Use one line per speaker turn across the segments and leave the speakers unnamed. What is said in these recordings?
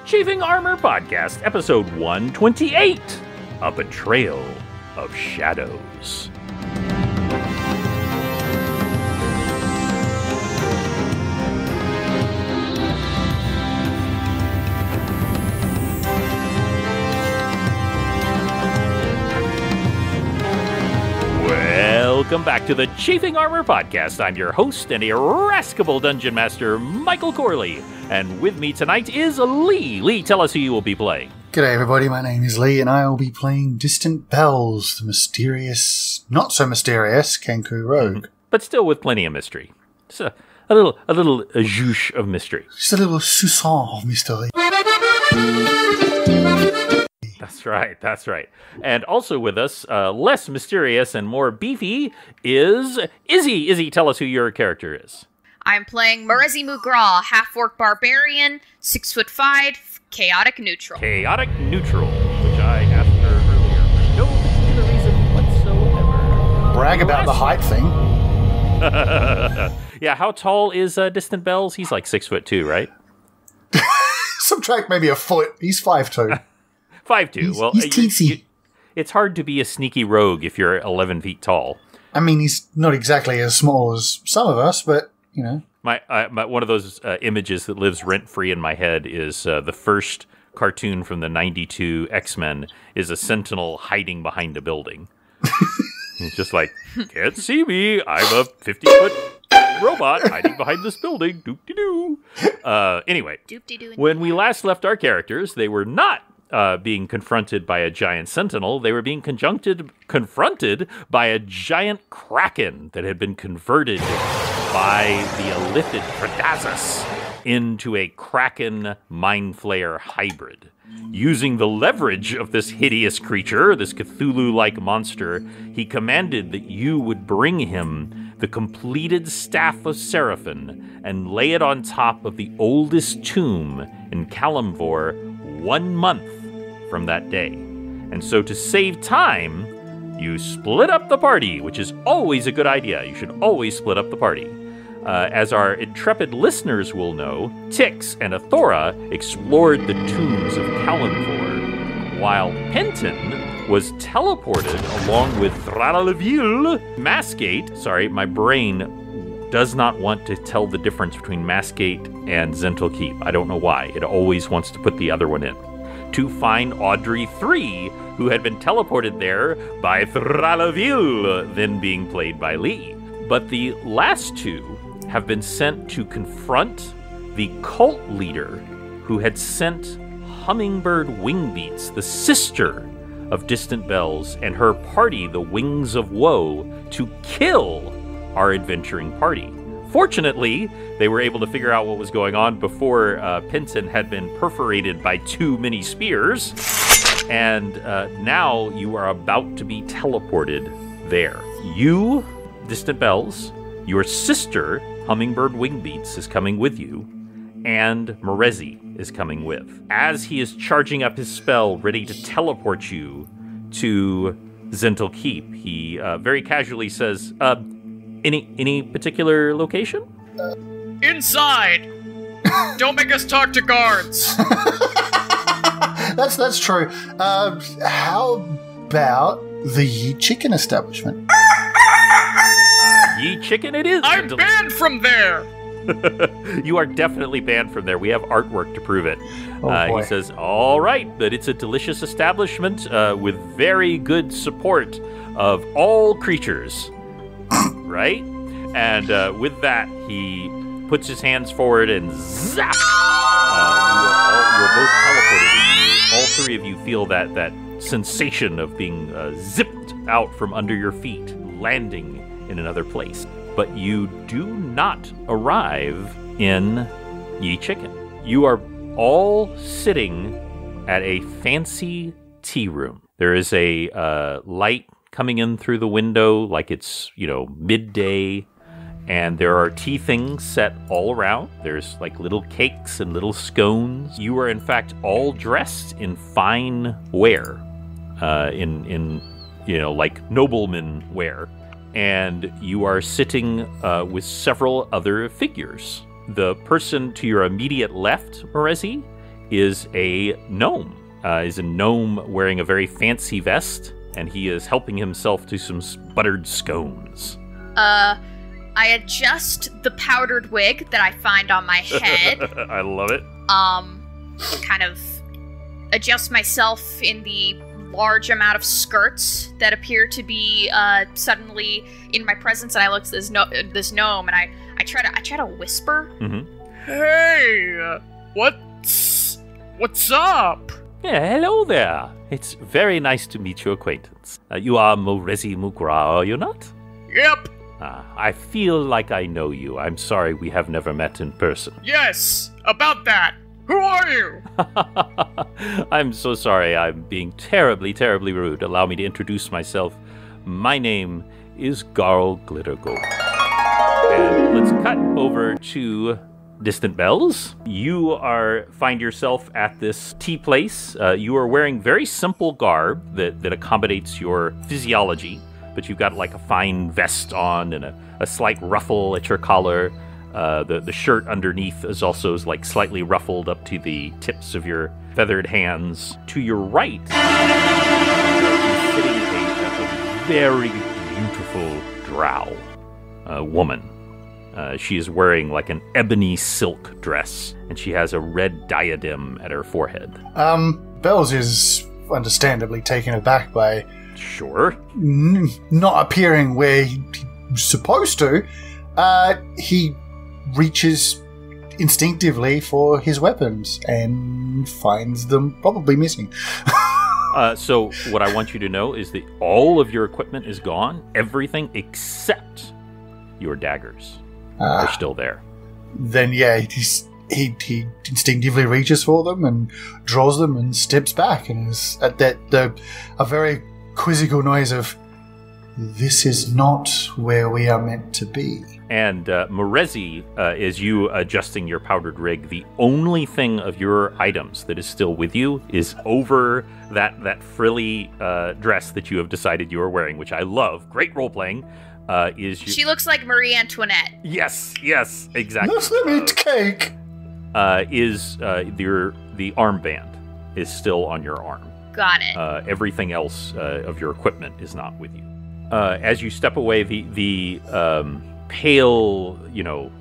Chafing Armor Podcast, episode 128, A Betrayal of Shadows. Welcome back to the Chafing Armor Podcast. I'm your host and irascible Dungeon Master, Michael Corley. And with me tonight is Lee. Lee, tell us who you will be playing.
G'day everybody, my name is Lee and I will be playing Distant Bells, the mysterious, not so mysterious Kenku Rogue.
But still with plenty of mystery. Just a little zhoosh of mystery.
Just a little soupçon of mystery.
That's right. And also with us, less mysterious and more beefy, is Izzy. Izzy, tell us who your character is.
I'm playing Marezi Mugraw, half-orc barbarian, 6'5", chaotic neutral.
Chaotic neutral, which I asked her earlier for no particular reason whatsoever.
Brag about the height thing.
Yeah, how tall is Distant Bells? He's like 6'2", right?
Subtract maybe a foot. He's 5'2".
5'2". Well,
he's teensy.
It's hard to be a sneaky rogue if you're 11 feet tall.
I mean, he's not exactly as small as some of us, but, you know.
My one of those images that lives rent-free in my head is the first cartoon from the 92 X-Men is a sentinel hiding behind a building. He's just like, can't see me, I'm a 50-foot robot hiding behind this building. Doop-de-doo. Anyway, when we last left our characters, they were not being confronted by a giant sentinel. They were being confronted by a giant kraken that had been converted by the illithid Predazus into a kraken mind flayer hybrid. Using the leverage of this hideous creature, this Cthulhu-like monster, he commanded that you would bring him the completed Staff of Seraphim and lay it on top of the oldest tomb in Kalimvor 1 month from that day. And so to save time, you split up the party, which is always a good idea. You should always split up the party. As our intrepid listeners will know, Tix and Athora explored the tombs of Kalimvor, while Penton was teleported along with Thralaleville. Masgate, sorry, my brain does not want to tell the difference between Masgate and Zental Keep. I don't know why. It always wants to put the other one in. To find Audrey 3, who had been teleported there by Thralaleville, then being played by Lee. But the last two have been sent to confront the cult leader who had sent Hummingbird Wingbeats, the sister of Distant Bells, and her party, the Wings of Woe, to kill our adventuring party. Fortunately, they were able to figure out what was going on before Penton had been perforated by too many spears, and now you are about to be teleported there. You, Distant Bells, your sister, Hummingbird Wingbeats, is coming with you, and Marezi is coming with. As he is charging up his spell, ready to teleport you to Zental Keep, he very casually says, any particular location?
Inside! Don't make us talk to guards!
That's true. How about the Yi Chicken establishment?
Yi Chicken it is!
I'm banned from there!
You are definitely banned from there. We have artwork to prove it.
Oh,
he says, all right, but it's a delicious establishment with very good support of all creatures. Right? And with that, he puts his hands forward and zap! You're both teleported. All three of you feel that sensation of being zipped out from under your feet, landing in another place. But you do not arrive in Yi Chicken. You are all sitting at a fancy tea room. There is a light coming in through the window like it's, midday, and there are tea things set all around. There's like little cakes and little scones. You are in fact all dressed in fine wear, in like nobleman wear. And you are sitting with several other figures. The person to your immediate left, Marezi, is a gnome. Is a gnome wearing a very fancy vest, and he is helping himself to some buttered scones.
I adjust the powdered wig that I find on my head.
I love it.
Kind of adjust myself in the large amount of skirts that appear to be suddenly in my presence, and I look at this gnome, and I try to whisper.
Mm-hmm.
Hey, what's up?
Yeah, hello there. It's very nice to meet your acquaintance. You are Morezi Mugra, are you not?
Yep.
I feel like I know you. I'm sorry we have never met in person.
Yes, about that. Who are you?
I'm so sorry. I'm being terribly, terribly rude. Allow me to introduce myself. My name is Garl Glittergold. And let's cut over to Distant Bells. You find yourself at this tea place. You are wearing very simple garb that accommodates your physiology, but you've got like a fine vest on and a slight ruffle at your collar. The shirt underneath is also like slightly ruffled up to the tips of your feathered hands. To your right, is sitting a very beautiful drow woman. She is wearing like an ebony silk dress, and she has a red diadem at her forehead.
Bells is understandably taken aback by
Sure.
not appearing where he's supposed to. He reaches instinctively for his weapons and finds them probably missing.
So what I want you to know is that all of your equipment is gone. Everything except your daggers are still there.
Then, yeah, he instinctively reaches for them and draws them and steps back, and is at a very quizzical noise of, "This is not where we are meant to be."
And Morezi, is you adjusting your powdered rig, the only thing of your items that is still with you is over that frilly dress that you have decided you are wearing, which I love. Great role-playing.
She looks like Marie Antoinette.
Yes, exactly.
Let me eat cake.
The armband is still on your arm.
Got it.
Everything else of your equipment is not with you. As you step away, the pale,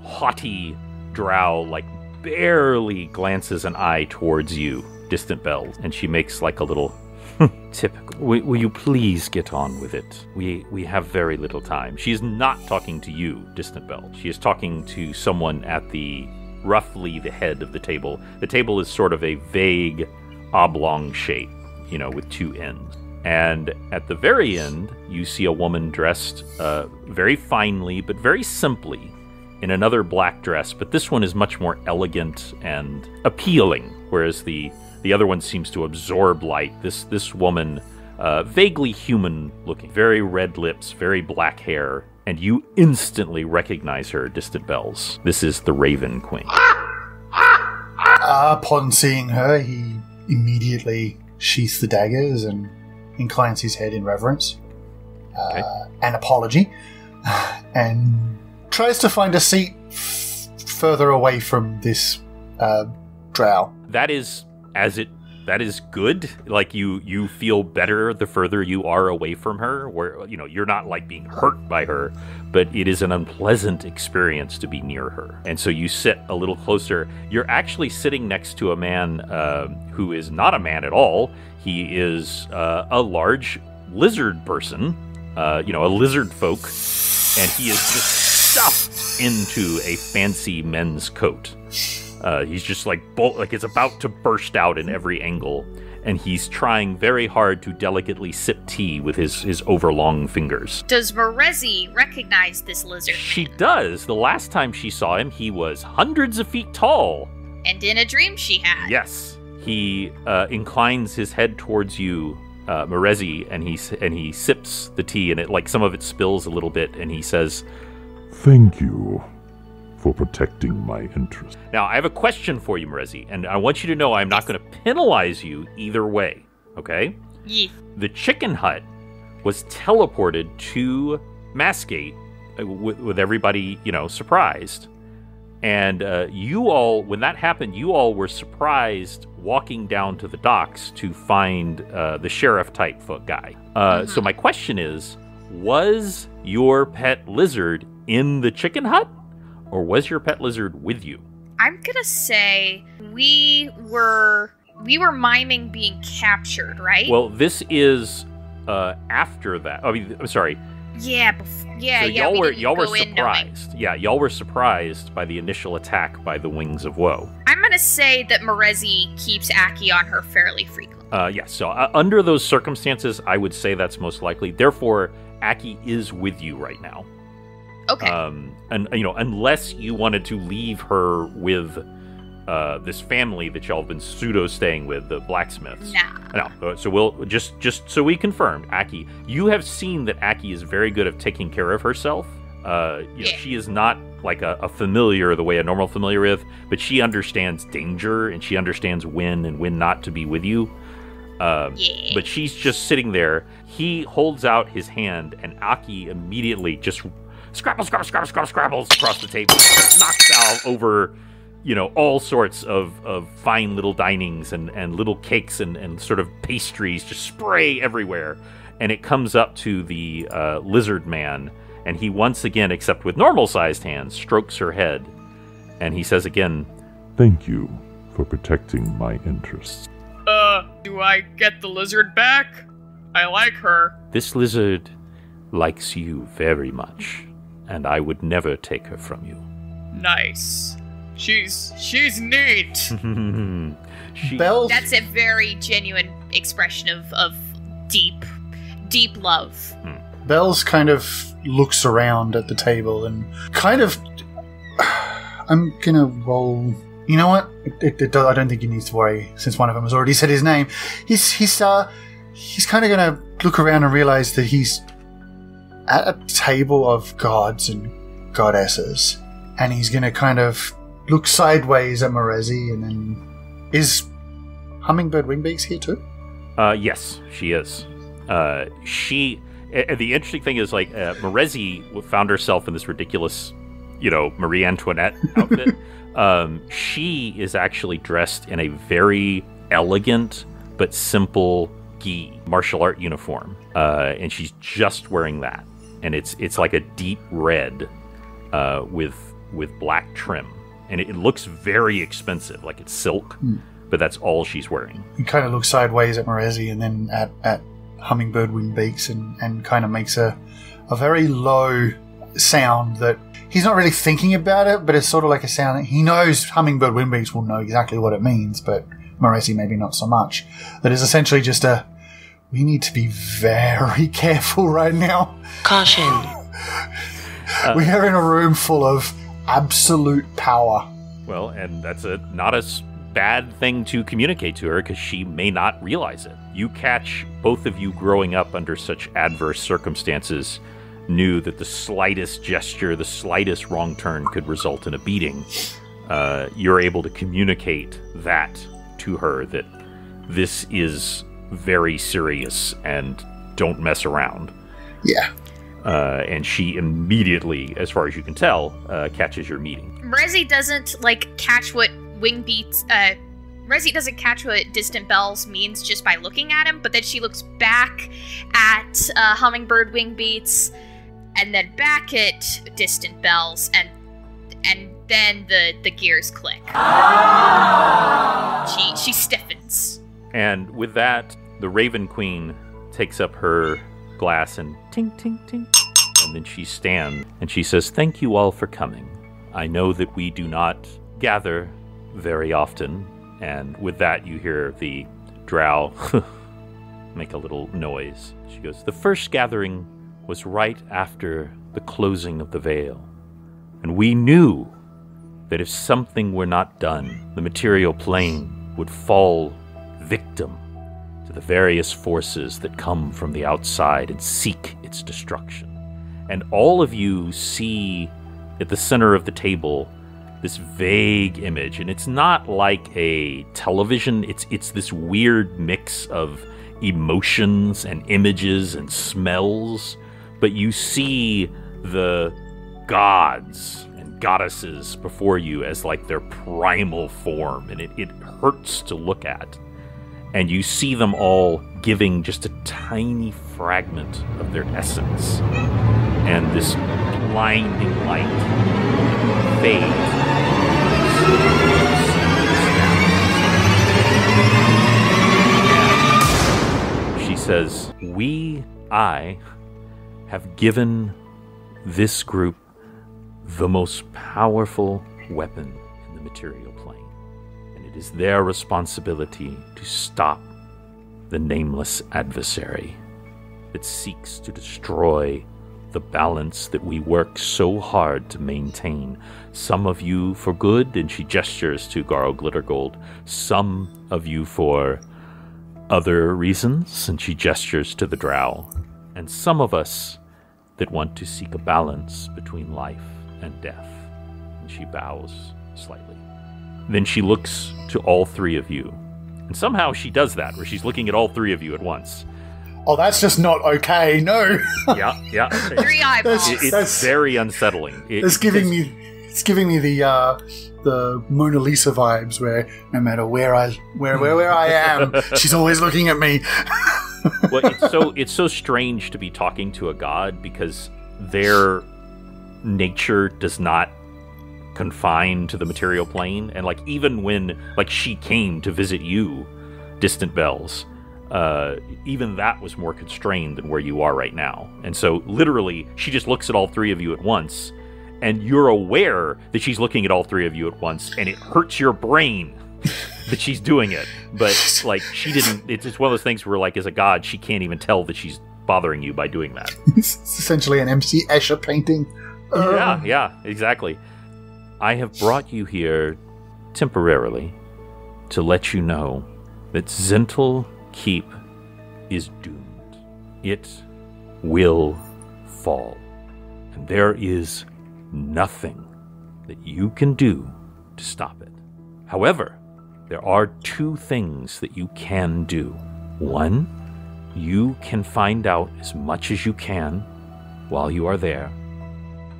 haughty drow like barely glances an eye towards you, Distant Bells, and she makes like a little typical. Will you please get on with it? We have very little time. She is not talking to you, Distant Bells. She is talking to someone at roughly the head of the table. The table is sort of a vague oblong shape, with two ends. And at the very end, you see a woman dressed very finely, but very simply, in another black dress. But this one is much more elegant and appealing, whereas the other one seems to absorb light. This woman, vaguely human-looking, very red lips, very black hair, and you instantly recognize her, Distant Bells. This is the Raven Queen.
Upon seeing her, he immediately sheaths the daggers and inclines his head in reverence, an apology, and tries to find a seat further away from this drow.
That is good. Like you feel better the further you are away from her, where you're not like being hurt by her, but it is an unpleasant experience to be near her. And so you sit a little closer. You're actually sitting next to a man who is not a man at all. He is a large lizard person, a lizard folk, and he is just stuffed into a fancy men's coat. He's just like it's about to burst out in every angle, and he's trying very hard to delicately sip tea with his overlong fingers.
Does Morezi recognize this lizard?
She does. The last time she saw him, he was hundreds of feet tall.
And in a dream she had.
Yes. He inclines his head towards you, Morezi, and he sips the tea, and some of it spills a little bit, and he says,
"Thank you for protecting my interests."
Now, I have a question for you, Morezi, and I want you to know I'm not going to penalize you either way, okay?
Yeah.
The chicken hut was teleported to Masgate with everybody, surprised. And you all, when that happened, you all were surprised walking down to the docks to find the sheriff-type foot guy. So my question is, was your pet lizard in the chicken hut, or was your pet lizard with you?
I'm gonna say we were miming being captured, right?
Well, this is after that. I mean, I'm sorry.
Yeah,
So y'all were surprised. Yeah, y'all were surprised by the initial attack by the Wings of Woe.
I'm gonna say that Marezi keeps Aki on her fairly frequently.
So under those circumstances, I would say that's most likely. Therefore, Aki is with you right now.
Okay.
And unless you wanted to leave her with this family that y'all have been pseudo-staying with, the blacksmiths. No. So we'll just so we confirmed, Aki, you have seen that Aki is very good at taking care of herself. She is not like a familiar the way a normal familiar is, but she understands danger and she understands when and when not to be with you. But she's just sitting there. He holds out his hand, and Aki immediately just scrabbles across the table, knocks out over, all sorts of fine little dinings and little cakes and sort of pastries just spray everywhere. And it comes up to the lizard man, and he once again, except with normal-sized hands, strokes her head. And he says again,
"Thank you for protecting my interests."
Do I get the lizard back? I like her.
"This lizard likes you very much, and I would never take her from you."
Nice. She's neat.
Bells.
That's a very genuine expression of deep love.
Bells kind of looks around at the table and kind of... I'm gonna roll... You know what? I don't think he needs to worry, since one of them has already said his name. He's kind of gonna look around and realize that he's at a table of gods and goddesses, and he's gonna kind of look sideways at Marezi, and then... Is Hummingbird Wingbeaks here too?
Yes, she is. The interesting thing is, Marezi found herself in this ridiculous, Marie Antoinette outfit. She is actually dressed in a very elegant but simple gi martial art uniform, and she's just wearing that, and it's like a deep red with black trim, and it looks very expensive, like it's silk, but that's all she's wearing.
He kind of looks sideways at Marezi and then at Hummingbird Wingbeaks and kind of makes a very low sound that he's not really thinking about it, but it's sort of like a sound that he knows Hummingbird Wingbeaks will know exactly what it means, but Marezi maybe not so much. That is essentially just we need to be very careful right now.
Caution.
We are in a room full of absolute power.
Well, and that's not a bad thing to communicate to her, because she may not realize it. You catch both of you growing up under such adverse circumstances knew that the slightest gesture, the slightest wrong turn could result in a beating. You're able to communicate that to her, that this is very serious and don't mess around.
Yeah.
And she immediately, as far as you can tell, catches your meaning.
Rezi doesn't catch what Rezi doesn't catch what Distant Bells means just by looking at him, but then she looks back at Hummingbird Wingbeats, and then back at Distant Bells, and then the gears click. She stiffens.
And with that, the Raven Queen takes up her glass and ting, ting, ting. And then she stands and she says, "Thank you all for coming. I know that we do not gather very often." And with that, you hear the drow make a little noise. She goes, "The first gathering was right after the closing of the veil. And we knew that if something were not done, the material plane would fall victim to the various forces that come from the outside and seek its destruction. And all of you see at the center of the table this vague image, and it's not like a television, it's this weird mix of emotions and images and smells, but you see the gods and goddesses before you as like their primal form, and it hurts to look at. And you see them all giving just a tiny fragment of their essence. And this blinding light fades. And she says, I have given this group the most powerful weapon in the material plane. And it is their responsibility to stop the nameless adversary that seeks to destroy the balance that we work so hard to maintain. Some of you for good, and she gestures to Garl Glittergold. Some of you for other reasons, and she gestures to the drow. And some of us that want to seek a balance between life and death. And she bows slightly. Then she looks to all three of you. And somehow she does that, where she's looking at all three of you at once.
Oh, that's just not okay. No.
Yeah.
3 eyeballs.
It's very unsettling.
It's giving me the Mona Lisa vibes, where no matter where I am, she's always looking at me.
Well, it's so strange to be talking to a god, because their nature does not confine to the material plane. And like, even when like she came to visit you, Distant Bells, even that was more constrained than where you are right now. And so literally she just looks at all three of you at once, and you're aware that she's looking at all three of you at once, and it hurts your brain that she's doing it. But like, she didn't, it's one of those things where like, as a god, she can't even tell that she's bothering you by doing that.
It's essentially an MC Escher painting.
Yeah, exactly. I have brought you here temporarily to let you know that Zental Keep is doomed. It will fall. And there is nothing that you can do to stop it. However, there are 2 things that you can do. 1, you can find out as much as you can while you are there.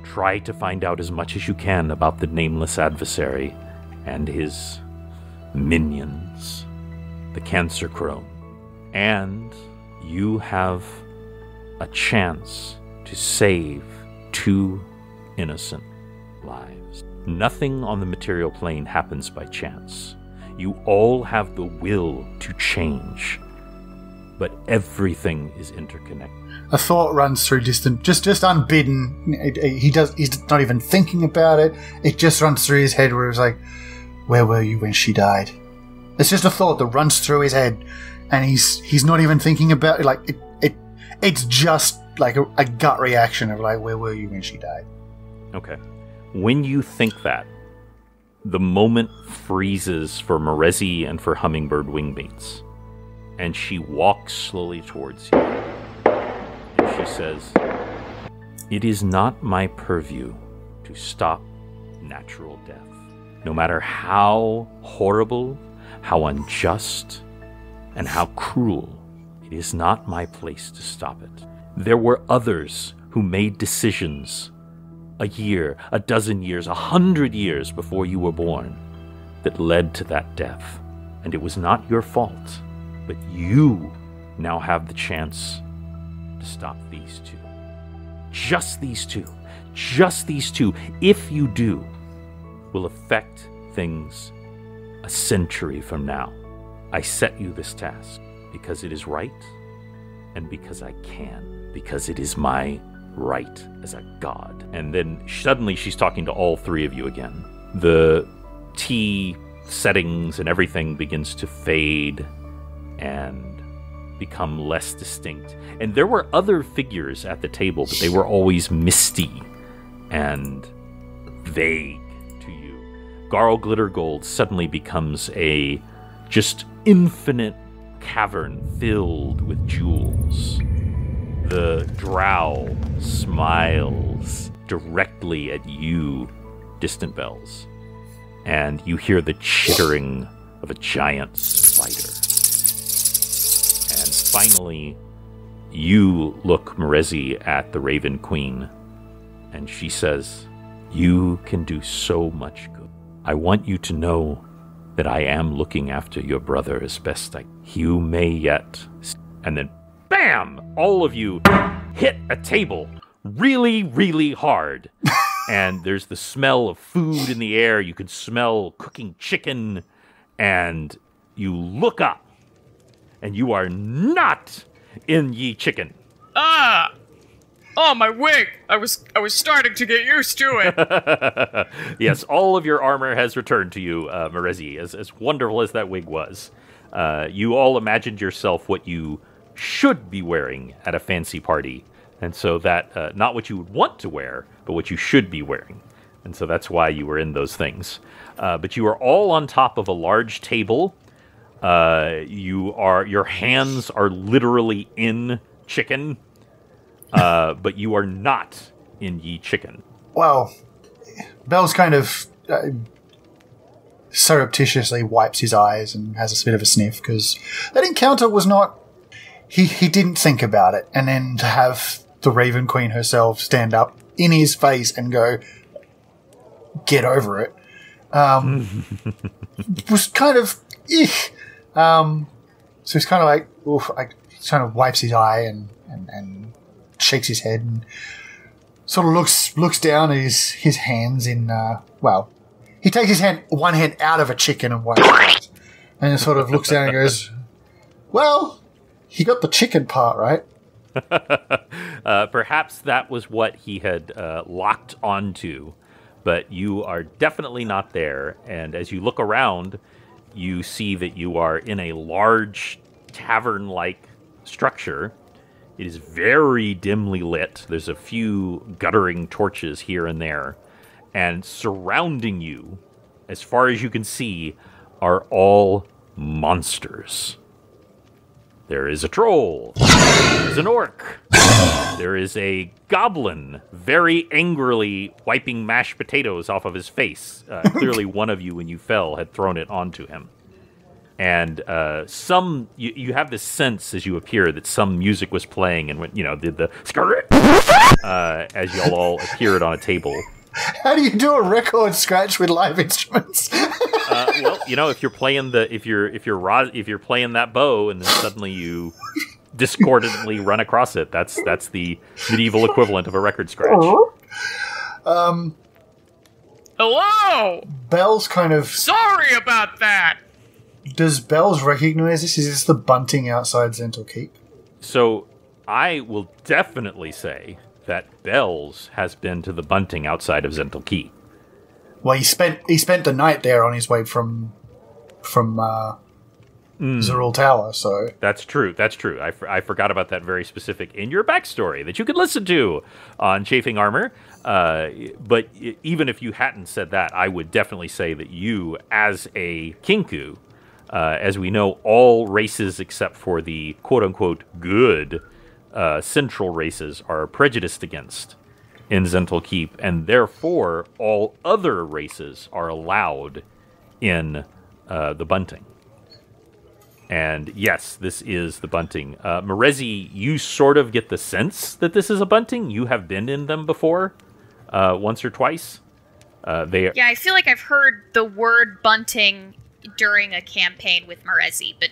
Try to find out as much as you can about the nameless adversary and his minions, the Cancer Crone. And you have a chance to save 2 innocent lives. Nothing on the material plane happens by chance. You all have the will to change, but everything is interconnected.
A thought runs through Distant, just unbidden. He's not even thinking about it. It just runs through his head, where it's like, where were you when she died? It's just a thought that runs through his head, and he's not even thinking about it. Like it's just like a gut reaction of like, where were you when she died?
Okay. When you think that, the moment freezes for Merezi and for Hummingbird Wingbeats, and she walks slowly towards you. And she says, "It is not my purview to stop natural death. No matter how horrible, how unjust, and how cruel, it is not my place to stop it. There were others who made decisions a year, a dozen years, 100 years before you were born that led to that death. And it was not your fault, but you now have the chance to stop these 2. Just these 2. Just these 2, if you do, will affect things a century from now. I set you this task because it is right and because I can, because it is my right as a god." And then suddenly she's talking to all 3 of you again. The tea settings and everything begins to fade and become less distinct. And there were other figures at the table, but they were always misty and vague to you. Garl Glittergold suddenly becomes a just infinite cavern filled with jewels. The drow smiles directly at you, Distant Bells, and you hear the chittering of a giant spider. And finally, you look, Merezi, at the Raven Queen, and she says, You can do so much good. I want you to know that I am looking after your brother as best I can. You may yet... And then, bam! All of you hit a table really, really hard. And there's the smell of food in the air. You can smell cooking chicken. And you look up. And you are not in Ye Chicken.
Ah! Oh, my wig! I was starting to get used to it.
Yes, all of your armor has returned to you, Merezi, as wonderful as that wig was. You all imagined yourself what you should be wearing at a fancy party. And so that, not what you would want to wear, but what you should be wearing. And so that's why you were in those things. But you are all on top of a large table. Your hands are literally in chicken. But you are not in Ye Chicken.
Well, Bell's kind of surreptitiously wipes his eyes and has a bit of a sniff because that encounter was not... He didn't think about it. And then to have the Raven Queen herself stand up in his face and go, get over it, was kind of... so he's kind of like... Oof, kind of wipes his eye and shakes his head and sort of looks down at his hands in, he takes his one hand out of a chicken and wipes it. And sort of looks down and goes, well, he got the chicken part, right?
Perhaps that was what he had locked onto, but you are definitely not there. And as you look around, you see that you are in a large tavern-like structure. It is very dimly lit. There's a few guttering torches here and there. And surrounding you, as far as you can see, are all monsters. There is a troll. There is an orc. There is a goblin very angrily wiping mashed potatoes off of his face. Clearly one of you, when you fell, had thrown it onto him. And you have this sense as you appear that some music was playing and when did the as y'all all appeared on a table.
How do you do a record scratch with live instruments?
Well, if you're playing if you're playing that bow and then suddenly you discordantly run across it, that's the medieval equivalent of a record scratch.
Hello.
Bell's kind of
Sorry about that.
Does Bells recognize this? Is this the bunting outside Zental Keep?
So I will definitely say that Bells has been to the bunting outside of Zental Keep.
Well, he spent the night there on his way from Zerul Tower, so...
That's true. I forgot about that very specific in your backstory that you could listen to on Chafing Armor. But even if you hadn't said that, I would definitely say that you, as a Kinku, as we know, all races except for the quote-unquote good central races are prejudiced against in Zental Keep, and therefore all other races are allowed in the bunting. And yes, this is the bunting. Merezi, you sort of get the sense that this is a bunting. You have been in them before, once or twice. Yeah,
I feel like I've heard the word bunting during a campaign with Merezi, but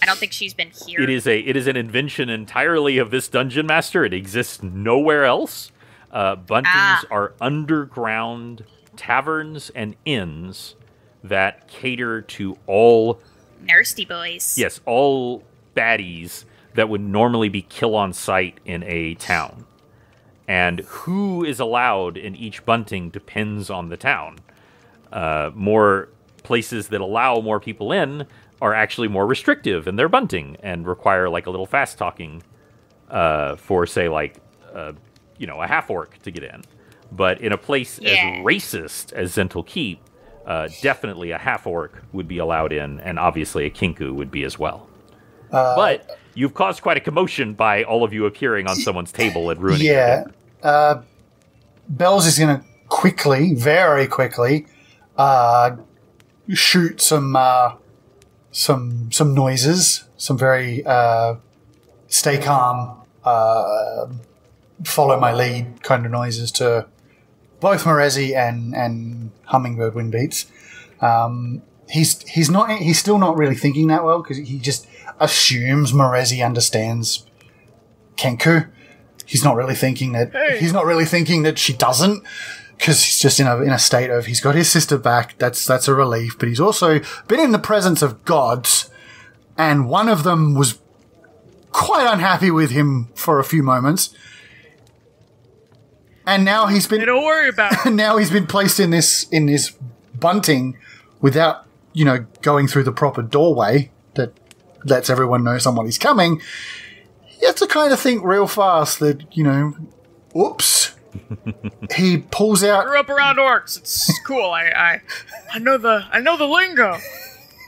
I don't think she's been here.
It is an invention entirely of this dungeon master. It exists nowhere else. Buntings are underground taverns and inns that cater to all
nasty boys.
Yes, all baddies that would normally be kill on sight in a town. And who is allowed in each bunting depends on the town. More places that allow more people in are actually more restrictive in their bunting and require like a little fast talking for, say, like a half orc to get in. But in a place as racist as Zental Keep, definitely a half orc would be allowed in, and obviously a Kinku would be as well. But you've caused quite a commotion by all of you appearing on someone's table and ruining it.
Yeah. Bells is going to very quickly, shoot some noises, some very stay calm, follow my lead kind of noises to both Morezi and Hummingbird Windbeats. He's still not really thinking that well because he just assumes Morezi understands Kenku. He's not really thinking that she doesn't, because he's just in a state of he's got his sister back. That's a relief, but he's also been in the presence of gods, and one of them was quite unhappy with him for a few moments. And now he's been.
Hey, don't worry about it.
And now he's been placed in this bunting without, going through the proper doorway that lets everyone know somebody's coming. You have to kind of think real fast that, oops. He pulls out.
Grew up around orcs. It's cool. I know the lingo.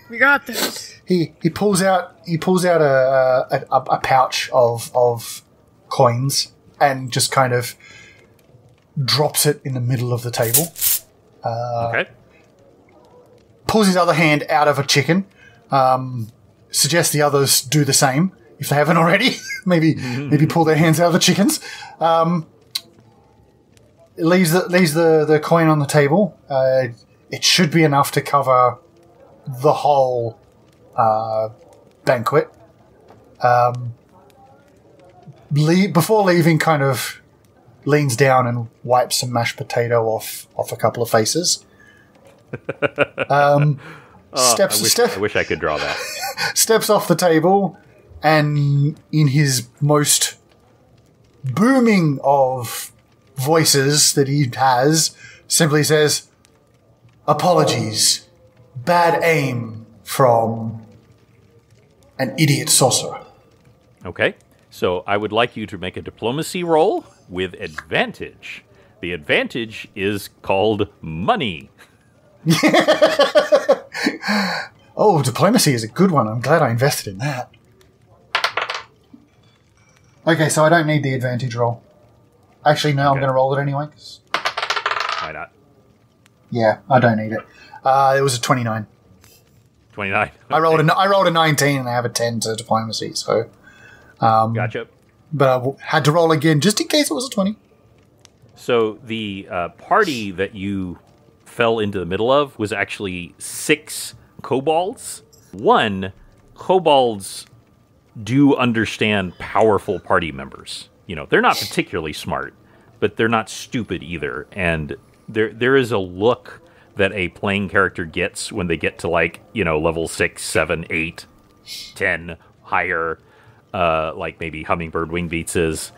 We got this.
He pulls out a pouch of coins and just kind of drops it in the middle of the table.
Okay.
Pulls his other hand out of a chicken. Suggests the others do the same if they haven't already. maybe pull their hands out of the chickens. Leaves the coin on the table. It should be enough to cover the whole banquet. Before leaving, kind of leans down and wipes some mashed potato off a couple of faces.
I wish I could draw that.
Steps off the table, and in his most booming of voices that he has, simply says, "Apologies. Bad aim from an idiot sorcerer."
Okay. So I would like you to make a diplomacy roll with advantage. The advantage is called money.
Oh, diplomacy is a good one. I'm glad I invested in that. Okay, so I don't need the advantage roll. Actually, no, I'm going to roll it anyway.
Why not?
Yeah, I don't need it. It was a 29.
29.
I rolled a 19 and I have a 10 to diplomacy, so...
Gotcha.
But I had to roll again just in case it was a 20.
So the party that you fell into the middle of was actually 6 kobolds. Kobolds do understand powerful party members. They're not particularly smart, but they're not stupid either. And there is a look that a playing character gets when they get to level 6, 7, 8, 10, higher, like maybe Hummingbird Wingbeats is.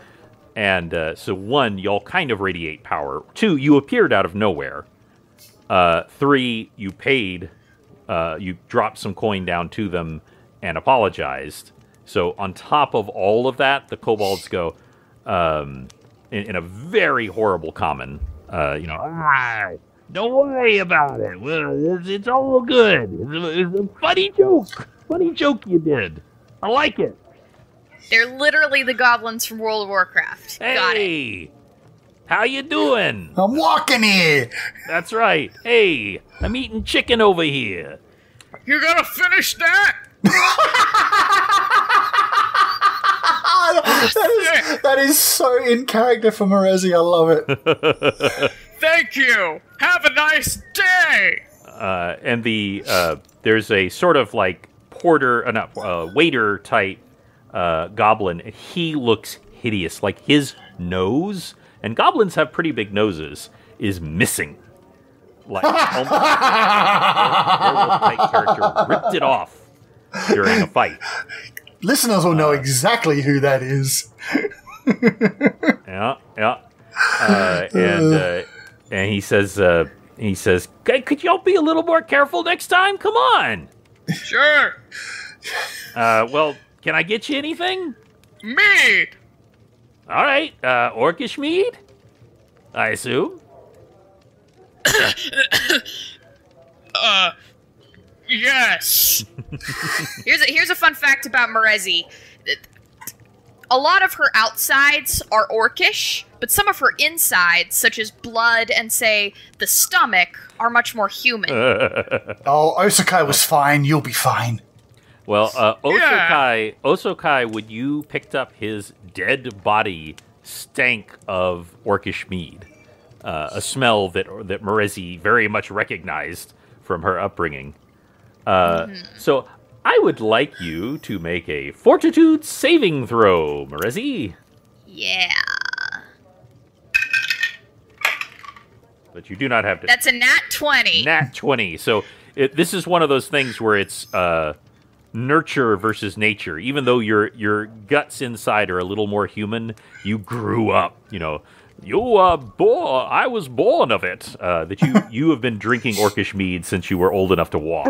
And so 1, y'all kind of radiate power. 2, you appeared out of nowhere. 3, you paid, you dropped some coin down to them and apologized. So on top of all of that, the kobolds go, in a very horrible common,
don't worry about it. It's all good. It's a funny joke. Funny joke you did. I like it.
They're literally the goblins from World of Warcraft. Got it.
Hey, how you doing?
I'm walking here!
That's right. Hey, I'm eating chicken over here.
You gotta finish that.
That is so in character for Morezi. I love it.
Thank you. Have a nice day.
And there's a sort of like waiter type goblin. And he looks hideous. Like his nose, and goblins have pretty big noses, is missing. Like almost werewolf type character ripped it off during a fight.
Listeners will know exactly who that is.
Yeah. And he says, could y'all be a little more careful next time? Come on.
Sure.
Well, can I get you anything?
Mead.
All right. Orcish mead, I assume.
Yes.
Here's a fun fact about Morezi. A lot of her outsides are orcish, but some of her insides, such as blood and, say, the stomach, are much more human.
Oh, Osakai was fine. You'll be fine.
Well, Osokai, when you picked up his dead body stank of orcish mead. a smell that Marezi very much recognized from her upbringing. So I would like you to make a fortitude saving throw, Marezi.
Yeah.
But you do not have to.
That's a nat 20.
Nat 20. So this is one of those things where it's nurture versus nature. Even though your guts inside are a little more human, you grew up. I was born of it. That you have been drinking orcish mead since you were old enough to walk.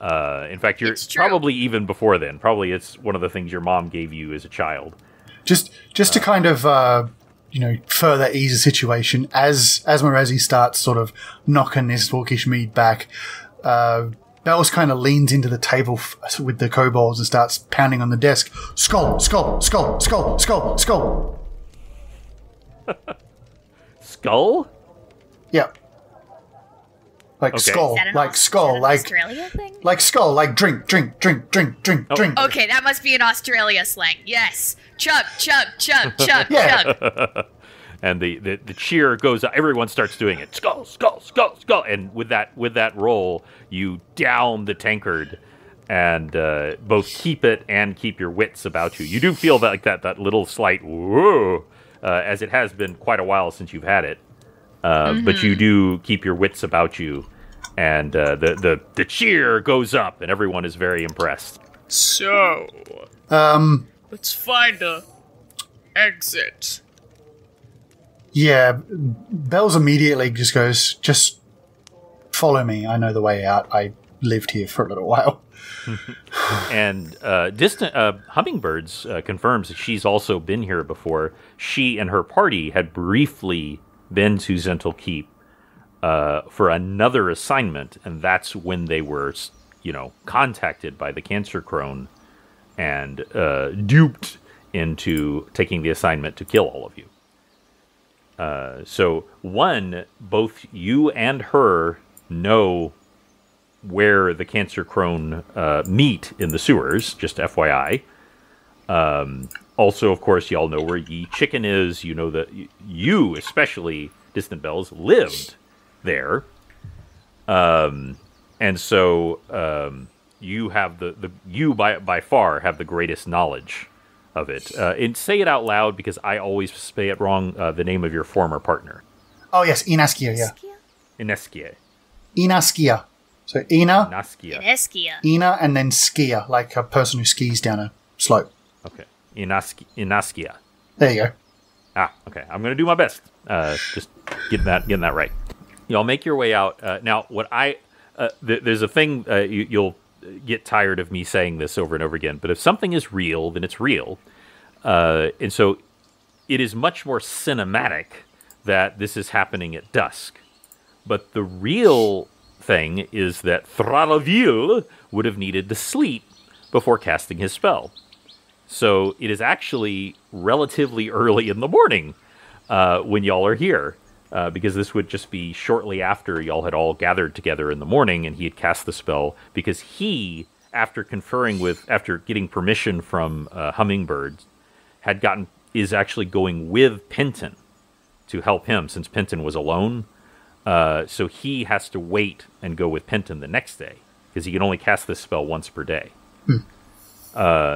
In fact, you're probably even before then. Probably it's one of the things your mom gave you as a child.
Just to kind of further ease the situation, as Marezi starts sort of knocking this orcish mead back, Bells kind of leans into the table with the kobolds and starts pounding on the desk. Skull, skull, skull, skull, skull, skull.
Skull?
Yep. Like
Okay.
skull, like skull, like
Australia thing?
like skull, like drink, drink, drink, drink, drink, drink.
Okay, that must be an Australia slang. Yes. Chug, chug, chug, chug,
Yeah.
chug.
And the cheer goes up. Everyone starts doing it. Skull, skull, skull, skull. And with that roll, you down the tankard and both keep it and keep your wits about you. You do feel that little slight whoa, as it has been quite a while since you've had it. But you do keep your wits about you, and the cheer goes up, and everyone is very impressed.
So, let's find a exit.
Yeah, Bells immediately just goes, just follow me. I know the way out. I lived here for a little while.
And distant Hummingbirds confirms that she's also been here before. She and her party had briefly been to Zental Keep for another assignment, and that's when they were, contacted by the Cancer Crone and duped into taking the assignment to kill all of you. So, both you and her know where the Cancer Crone meet in the sewers, just FYI. Also, of course, y'all know where Ye Chicken is. You know that you, especially Distant Bells, lived there. And so you have you by far have the greatest knowledge of it. And say it out loud because I always say it wrong. The name of your former partner.
Oh yes, Inaskia. Yeah,
Ineskia.
Inaskia. So Ina,
Inaskia.
Eskia.
Ina, and then skia, like a person who skis down a slope.
Okay. Inaskia.
There you go.
Okay. I'm going to do my best. Just getting that right. Y'all make your way out. Now, there's a thing, you'll get tired of me saying this over and over again, but if something is real, then it's real. And so it is much more cinematic that this is happening at dusk. But the real thing is that Thralaville would have needed to sleep before casting his spell. So it is actually relatively early in the morning when y'all are here, because this would just be shortly after y'all had all gathered together in the morning and he had cast the spell, because he, after getting permission from Hummingbird, is actually going with Penton to help him, since Penton was alone. So he has to wait and go with Penton the next day, because he can only cast this spell once per day.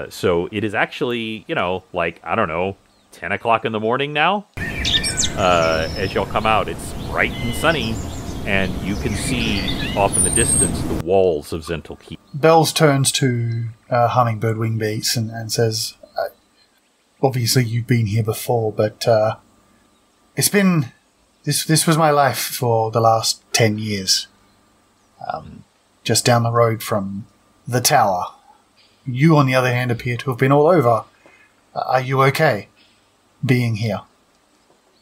So it is actually, 10 o'clock in the morning now. As y'all come out, it's bright and sunny, and you can see off in the distance the walls of Zental Keep.
Bells turns to Hummingbird Wingbeats and says, obviously you've been here before, but it's been... This was my life for the last 10 years. Just down the road from the tower. You, on the other hand, appear to have been all over. Are you okay being here?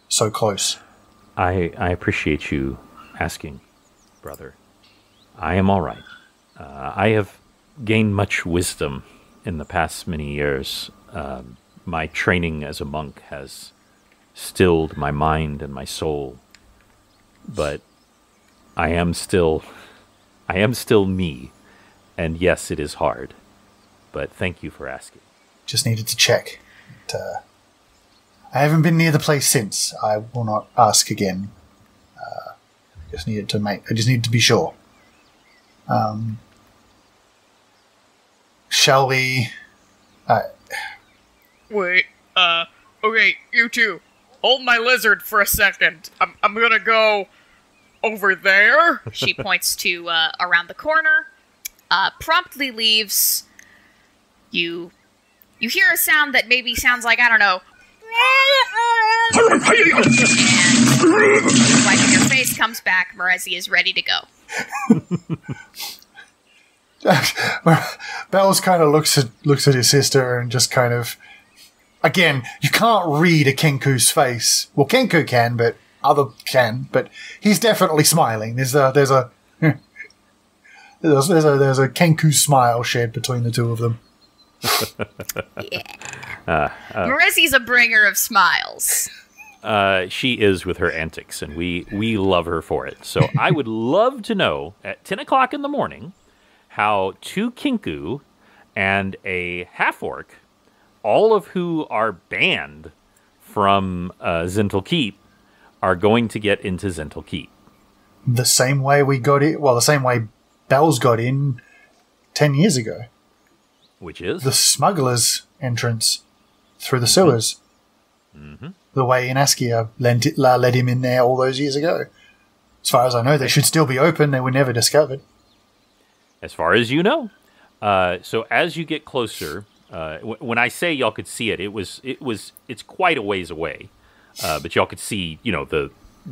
So close.
I appreciate you asking, brother. I am all right. I have gained much wisdom in the past many years. My training as a monk has stilled my mind and my soul, but I am still me, and yes, it is hard, but thank you for asking.
Just needed to check. I haven't been near the place since. I will not ask again. I just needed to be sure. Shall we?
Wait, okay, you two. Hold my lizard for a second. I'm gonna go over there.
She points to around the corner, promptly leaves. You hear a sound that maybe sounds like, I don't know. And wiping your face comes back. Merezi is ready to go.
Bells kind of looks at his sister and just kind of, again, you can't read a Kenku's face. Well, Kenku can, but other can. But he's definitely smiling. There's a Kenku smile shared between the two of them.
Merezi's a bringer of smiles.
She is with her antics, and we love her for it. So I would love to know at 10 o'clock in the morning how 2 Kinku and a half-orc, all of who are banned from Zental Keep, are going to get into Zental Keep.
The same way we got it, well, the same way Bells got in 10 years ago.
Which is?
The smuggler's entrance through the sewers.
Mm-hmm.
The way Inaskia led him in there all those years ago. As far as I know, they should still be open. They were never discovered.
As far as you know. So as you get closer, when I say y'all could see it, it's quite a ways away. But y'all could see,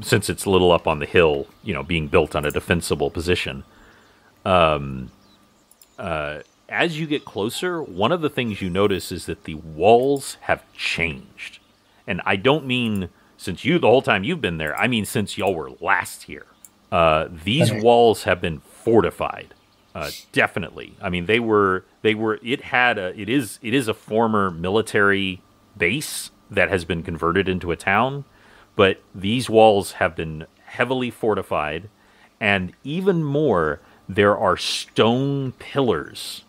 since it's a little up on the hill, being built on a defensible position. As you get closer, one of the things you notice is that the walls have changed. And I don't mean since the whole time you've been there, I mean since y'all were last here. These walls have been fortified. Definitely. I mean, it is a former military base that has been converted into a town, but these walls have been heavily fortified, and even more, there are stone pillars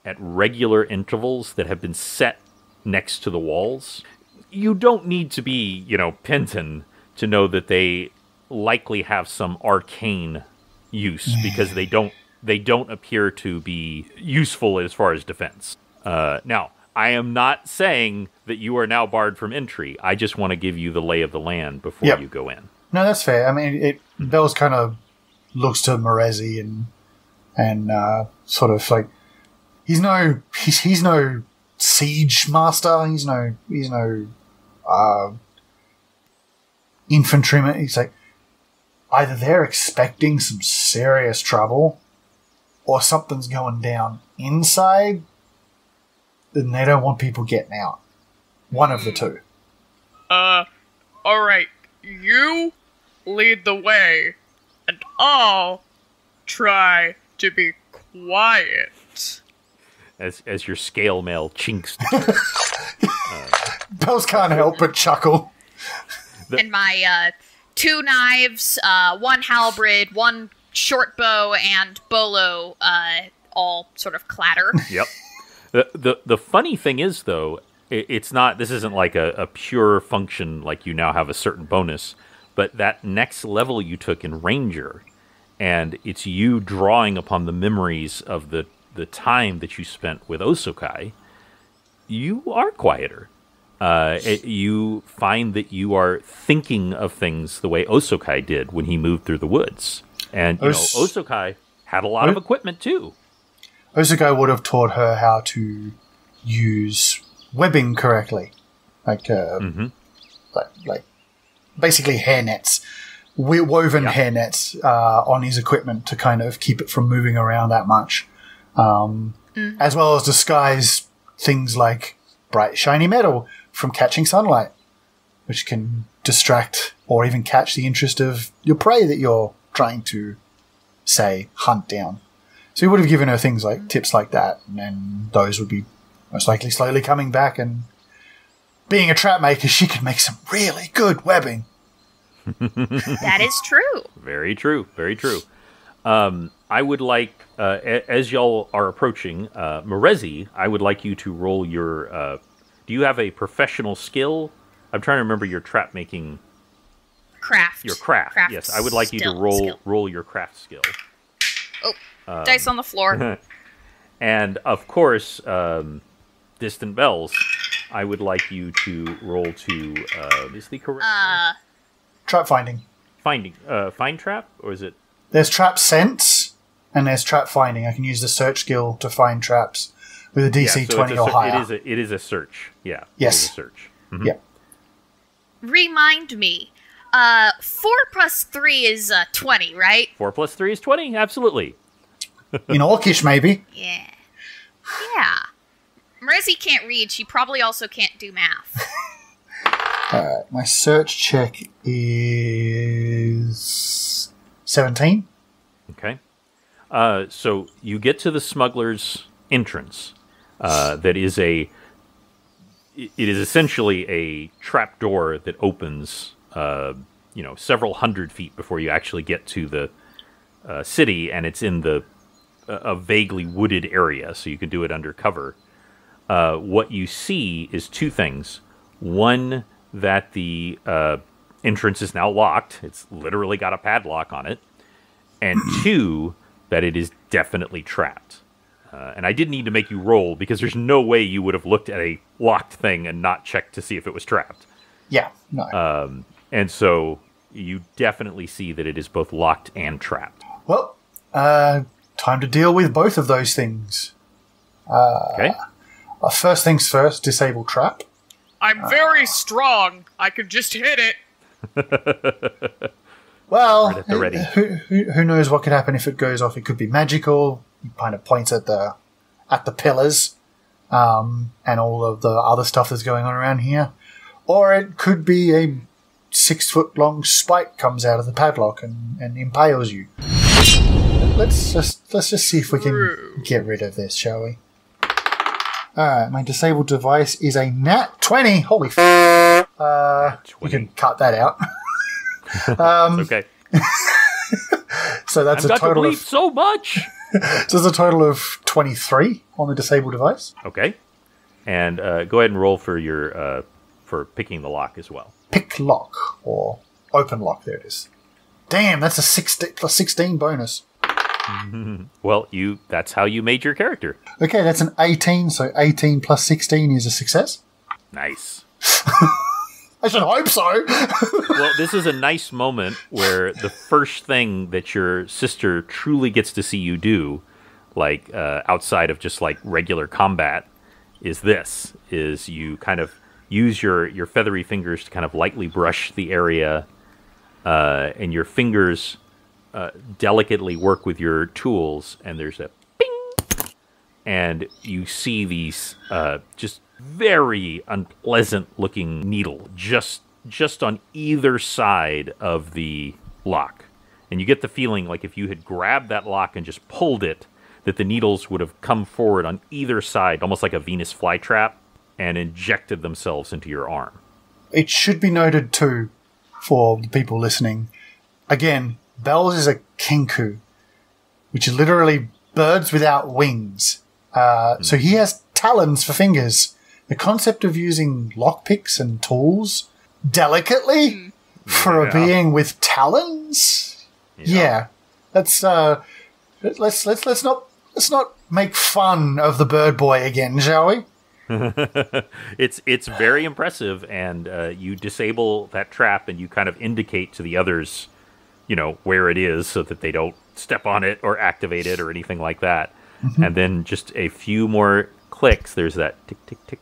at regular intervals that have been set next to the walls. You don't need to be, Penton to know that they likely have some arcane use, because they don't appear to be useful as far as defense. Now, I am not saying that you are now barred from entry. I just want to give you the lay of the land before you go in.
No, that's fair. I mean, Bells kind of looks to Merezi and sort of like he's no siege master. He's no infantryman. He's like, either they're expecting some serious trouble, or something's going down inside, and they don't want people getting out. One of the two.
Alright. You lead the way, and I'll try to be quiet.
As your scale mail chinks.
Bells can't help but chuckle.
And my 2 knives, 1 halberd, 1 short bow, and bolo all sort of clatter.
Yep. The funny thing is, though, this isn't like a pure function like you now have a certain bonus, but that next level you took in Ranger, and it's you drawing upon the memories of the time that you spent with Osokai, you are quieter. You find that you are thinking of things the way Osokai did when he moved through the woods. And, Osokai had a lot of equipment, too.
Osokai would have taught her how to use webbing correctly. Like basically hairnets. Woven hairnets on his equipment to kind of keep it from moving around that much. As well as disguise things like bright, shiny metal from catching sunlight, which can distract or even catch the interest of your prey that you're trying to, say, hunt down. So he would have given her things like tips like that, and then those would be most likely slowly coming back. And being a trap maker, she could make some really good webbing.
That is true.
Very true. Very true. I would like, as y'all are approaching, Merezi, I would like you to roll your... do you have a professional skill? I'm trying to remember your trap making...
craft.
Your craft. Yes, I would like you to roll your craft skill.
Oh, dice on the floor.
And of course, Distant Bells, I would like you to roll to is the correct
Trap finding.
Find trap, or is it?
There's trap sense and there's trap finding. I can use the search skill to find traps with a DC 20 or higher.
It is a search. Yeah.
Yes.
It is a search. Mm-hmm.
Yeah.
Remind me. 4 plus 3 is 20, right?
4 plus 3 is 20. Absolutely.
In Orcish, maybe.
Yeah. Yeah. Marezi can't read. She probably also can't do math.
My search check is 17.
Okay. So you get to the smuggler's entrance. That is it is essentially a trap door that opens, several hundred feet before you actually get to the city, and it's in a vaguely wooded area, so you can do it undercover. What you see is two things. One, that the entrance is now locked. It's literally got a padlock on it. And two, that it is definitely trapped. And I didn't need to make you roll, because there's no way you would have looked at a locked thing and not checked to see if it was trapped.
Yeah, no.
And so you definitely see that it is both locked and trapped.
Well, time to deal with both of those things.
Okay.
First things first, disable trap.
I'm very strong. I could just hit it.
Well,
Right at the ready.
who knows what could happen if it goes off? It could be magical. He kind of points at the pillars and all of the other stuff that's going on around here. Or it could be a 6-foot-long spike comes out of the padlock and impales you. Let's just see if we can get rid of this, shall we? Alright, my disabled device is a nat 20. Holy f***. You can cut that out.
Okay.
So that's
I've
a
got to
total
bleep
of
so much.
so there's a total of 23 on the disabled device.
Okay. And go ahead and roll for your for picking the lock as well.
Pick lock or open lock. There it is. Damn, that's a 16 plus 16 bonus.
Well, that's how you made your character.
Okay, that's an 18, so 18 plus 16 is a success.
Nice.
I should hope so.
Well, this is a nice moment where the first thing that your sister truly gets to see you do, like outside of just like regular combat, is you kind of use your feathery fingers to kind of lightly brush the area, and your fingers delicately work with your tools, and there's a ping, and you see these just very unpleasant-looking needle just on either side of the lock. And you get the feeling like if you had grabbed that lock and just pulled it, that the needles would have come forward on either side, almost like a Venus flytrap, and injected themselves into your arm.
It should be noted, too, for the people listening. Again, Bells is a kinku, which is literally birds without wings. So he has talons for fingers. The concept of using lockpicks and tools delicately for a being with talons? Yeah. Let's not make fun of the bird boy again, shall we?
It's very impressive, and you disable that trap, and you kind of indicate to the others, where it is, so that they don't step on it or activate it or anything like that. Mm-hmm. And then just a few more clicks. There's that tick, tick, tick,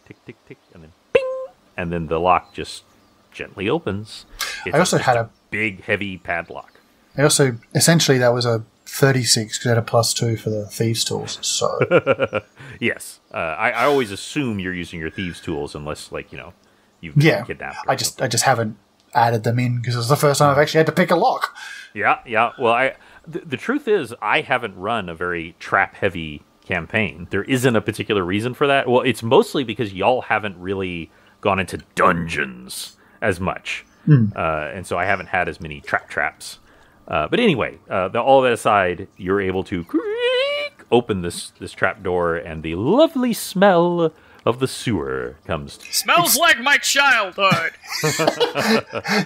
tick, tick, tick, and then bing, and then the lock just gently opens. It's
I also had a
big, heavy padlock.
Essentially, that was a 36 because I had a +2 for the thieves' tools. So
yes, I always assume you're using your thieves' tools unless, you've been kidnapped.
I just haven't added them in because it was the first time I've actually had to pick a lock.
Yeah. Well, the truth is, I haven't run a very trap-heavy campaign. There isn't a particular reason for that. Well, it's mostly because y'all haven't really gone into dungeons as much, and so I haven't had as many traps. But anyway, all that aside, you're able to open this trap door, and the lovely smell of the sewer comes.
Smells like my childhood.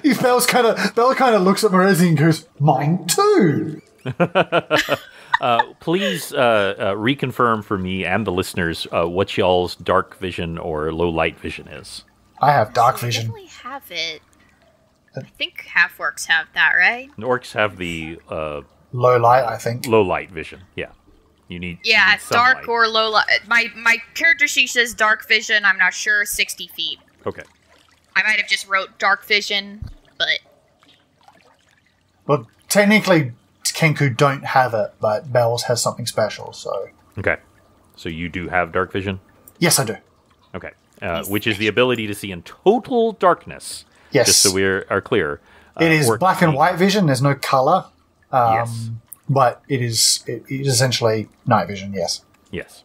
Bella kind of looks at Marezi and goes, "Mine too."
Please reconfirm for me and the listeners what y'all's dark vision or low light vision is.
I have dark
I
vision.
definitely have it. I think half-orcs have that, right?
Orcs have the
Low light, I think.
low light vision. Yeah, you need
Yeah, dark
sunlight.
or low light. My character sheet says dark vision. I'm not sure. 60 feet.
Okay.
I might have just wrote dark vision, but
Well, technically, Kenku don't have it, but Bells has something special, so...
Okay. So you do have dark vision?
Yes, I do.
Okay. Which is the ability to see in total darkness.
Yes.
Just so we are clear.
It is
Orcs
black and
see-
white vision, there's no colour.
Yes.
But it is essentially night vision, yes.
Yes.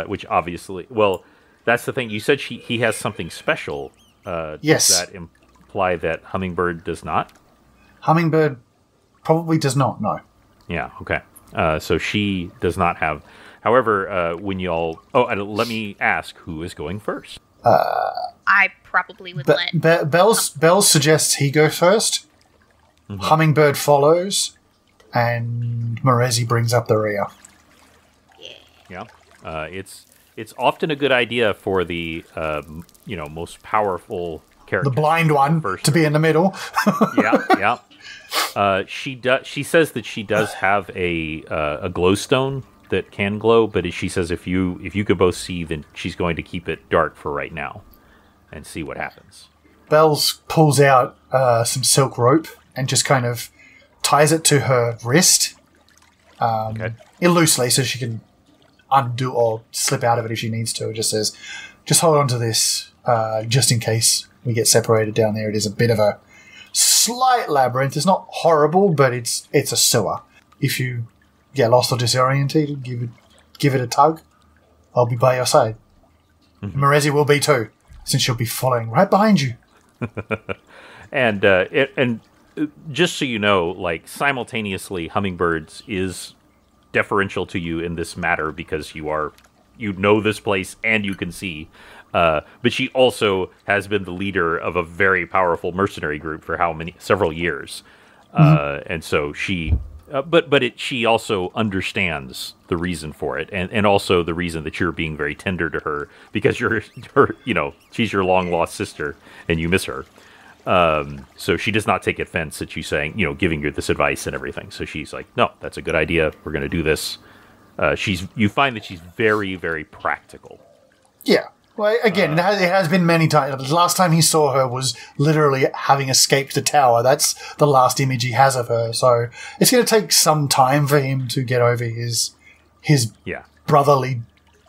Which obviously... Well, that's the thing. You said he has something special.
Yes.
Does that imply that Hummingbird does not?
Hummingbird probably does not, no.
Yeah, okay. So she does not have... However, when y'all... Oh, and let me ask, who is going first?
I probably would let.
Bells suggests he go first.
Mm-hmm.
Hummingbird follows. And Marezi brings up the rear.
Yeah. It's often a good idea for the most powerful character.
The blind one
First.
to be in the middle.
Yeah. She says that she does have a glowstone that can glow, but she says if you could both see, then she's going to keep it dark for right now and see what happens.
Bells pulls out some silk rope and just kind of ties it to her wrist.
Okay.
Loosely so she can undo or slip out of it if she needs to. It just says, just hold on to this just in case we get separated down there. It is a bit of a slight labyrinth. It's not horrible, but it's a sewer. If you get lost or disorientated, give it a tug. I'll be by your side. Mm-hmm. Marezi will be too, since she'll be following right behind you.
And just so you know, like simultaneously, Hummingbirds is deferential to you in this matter because you know this place and you can see. But she also has been the leader of a very powerful mercenary group for several years, and so she. She also understands the reason for it, and also the reason that you're being very tender to her because she's your long lost sister and you miss her. So she does not take offense at you saying, giving you this advice and everything. So she's like, no, that's a good idea. We're going to do this. You find that she's very, very practical.
Yeah. Well, again, it has been many times. The last time he saw her was literally having escaped the tower. That's the last image he has of her. So it's going to take some time for him to get over his brotherly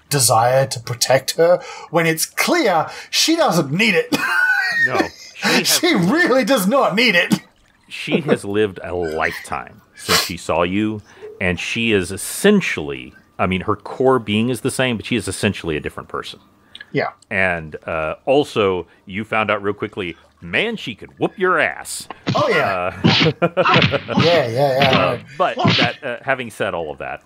desire to protect her when it's clear she doesn't need it.
No.
She really does not need it.
She has lived a lifetime since she saw you, and she is essentially, her core being is the same, but she is essentially a different person.
Yeah.
And also, you found out real quickly, man, she could whoop your ass.
Oh, yeah. Yeah.
But having said all of that,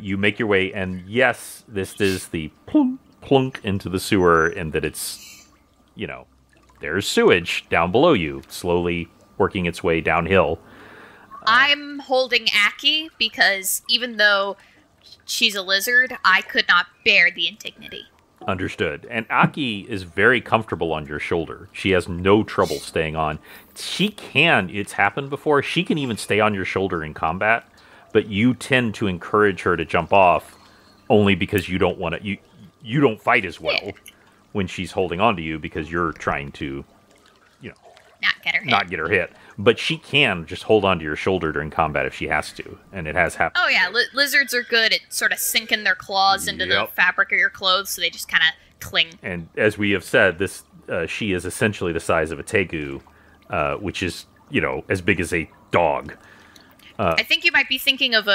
you make your way, and yes, this is the plunk into the sewer, and that it's, there's sewage down below you, slowly working its way downhill.
I'm holding Aki because even though she's a lizard, I could not bear the indignity.
Understood. And Aki is very comfortable on your shoulder. She has no trouble staying on. It's happened before, she can even stay on your shoulder in combat, but you tend to encourage her to jump off only because you don't want to, you don't fight as well when she's holding on to you because you're trying to, not get her hit. But she can just hold onto your shoulder during combat if she has to, and it has happened.
Oh yeah, lizards are good at sort of sinking their claws into the fabric of your clothes, so they just kind of cling.
And as we have said, she is essentially the size of a tegu, which is as big as a dog.
I think you might be thinking of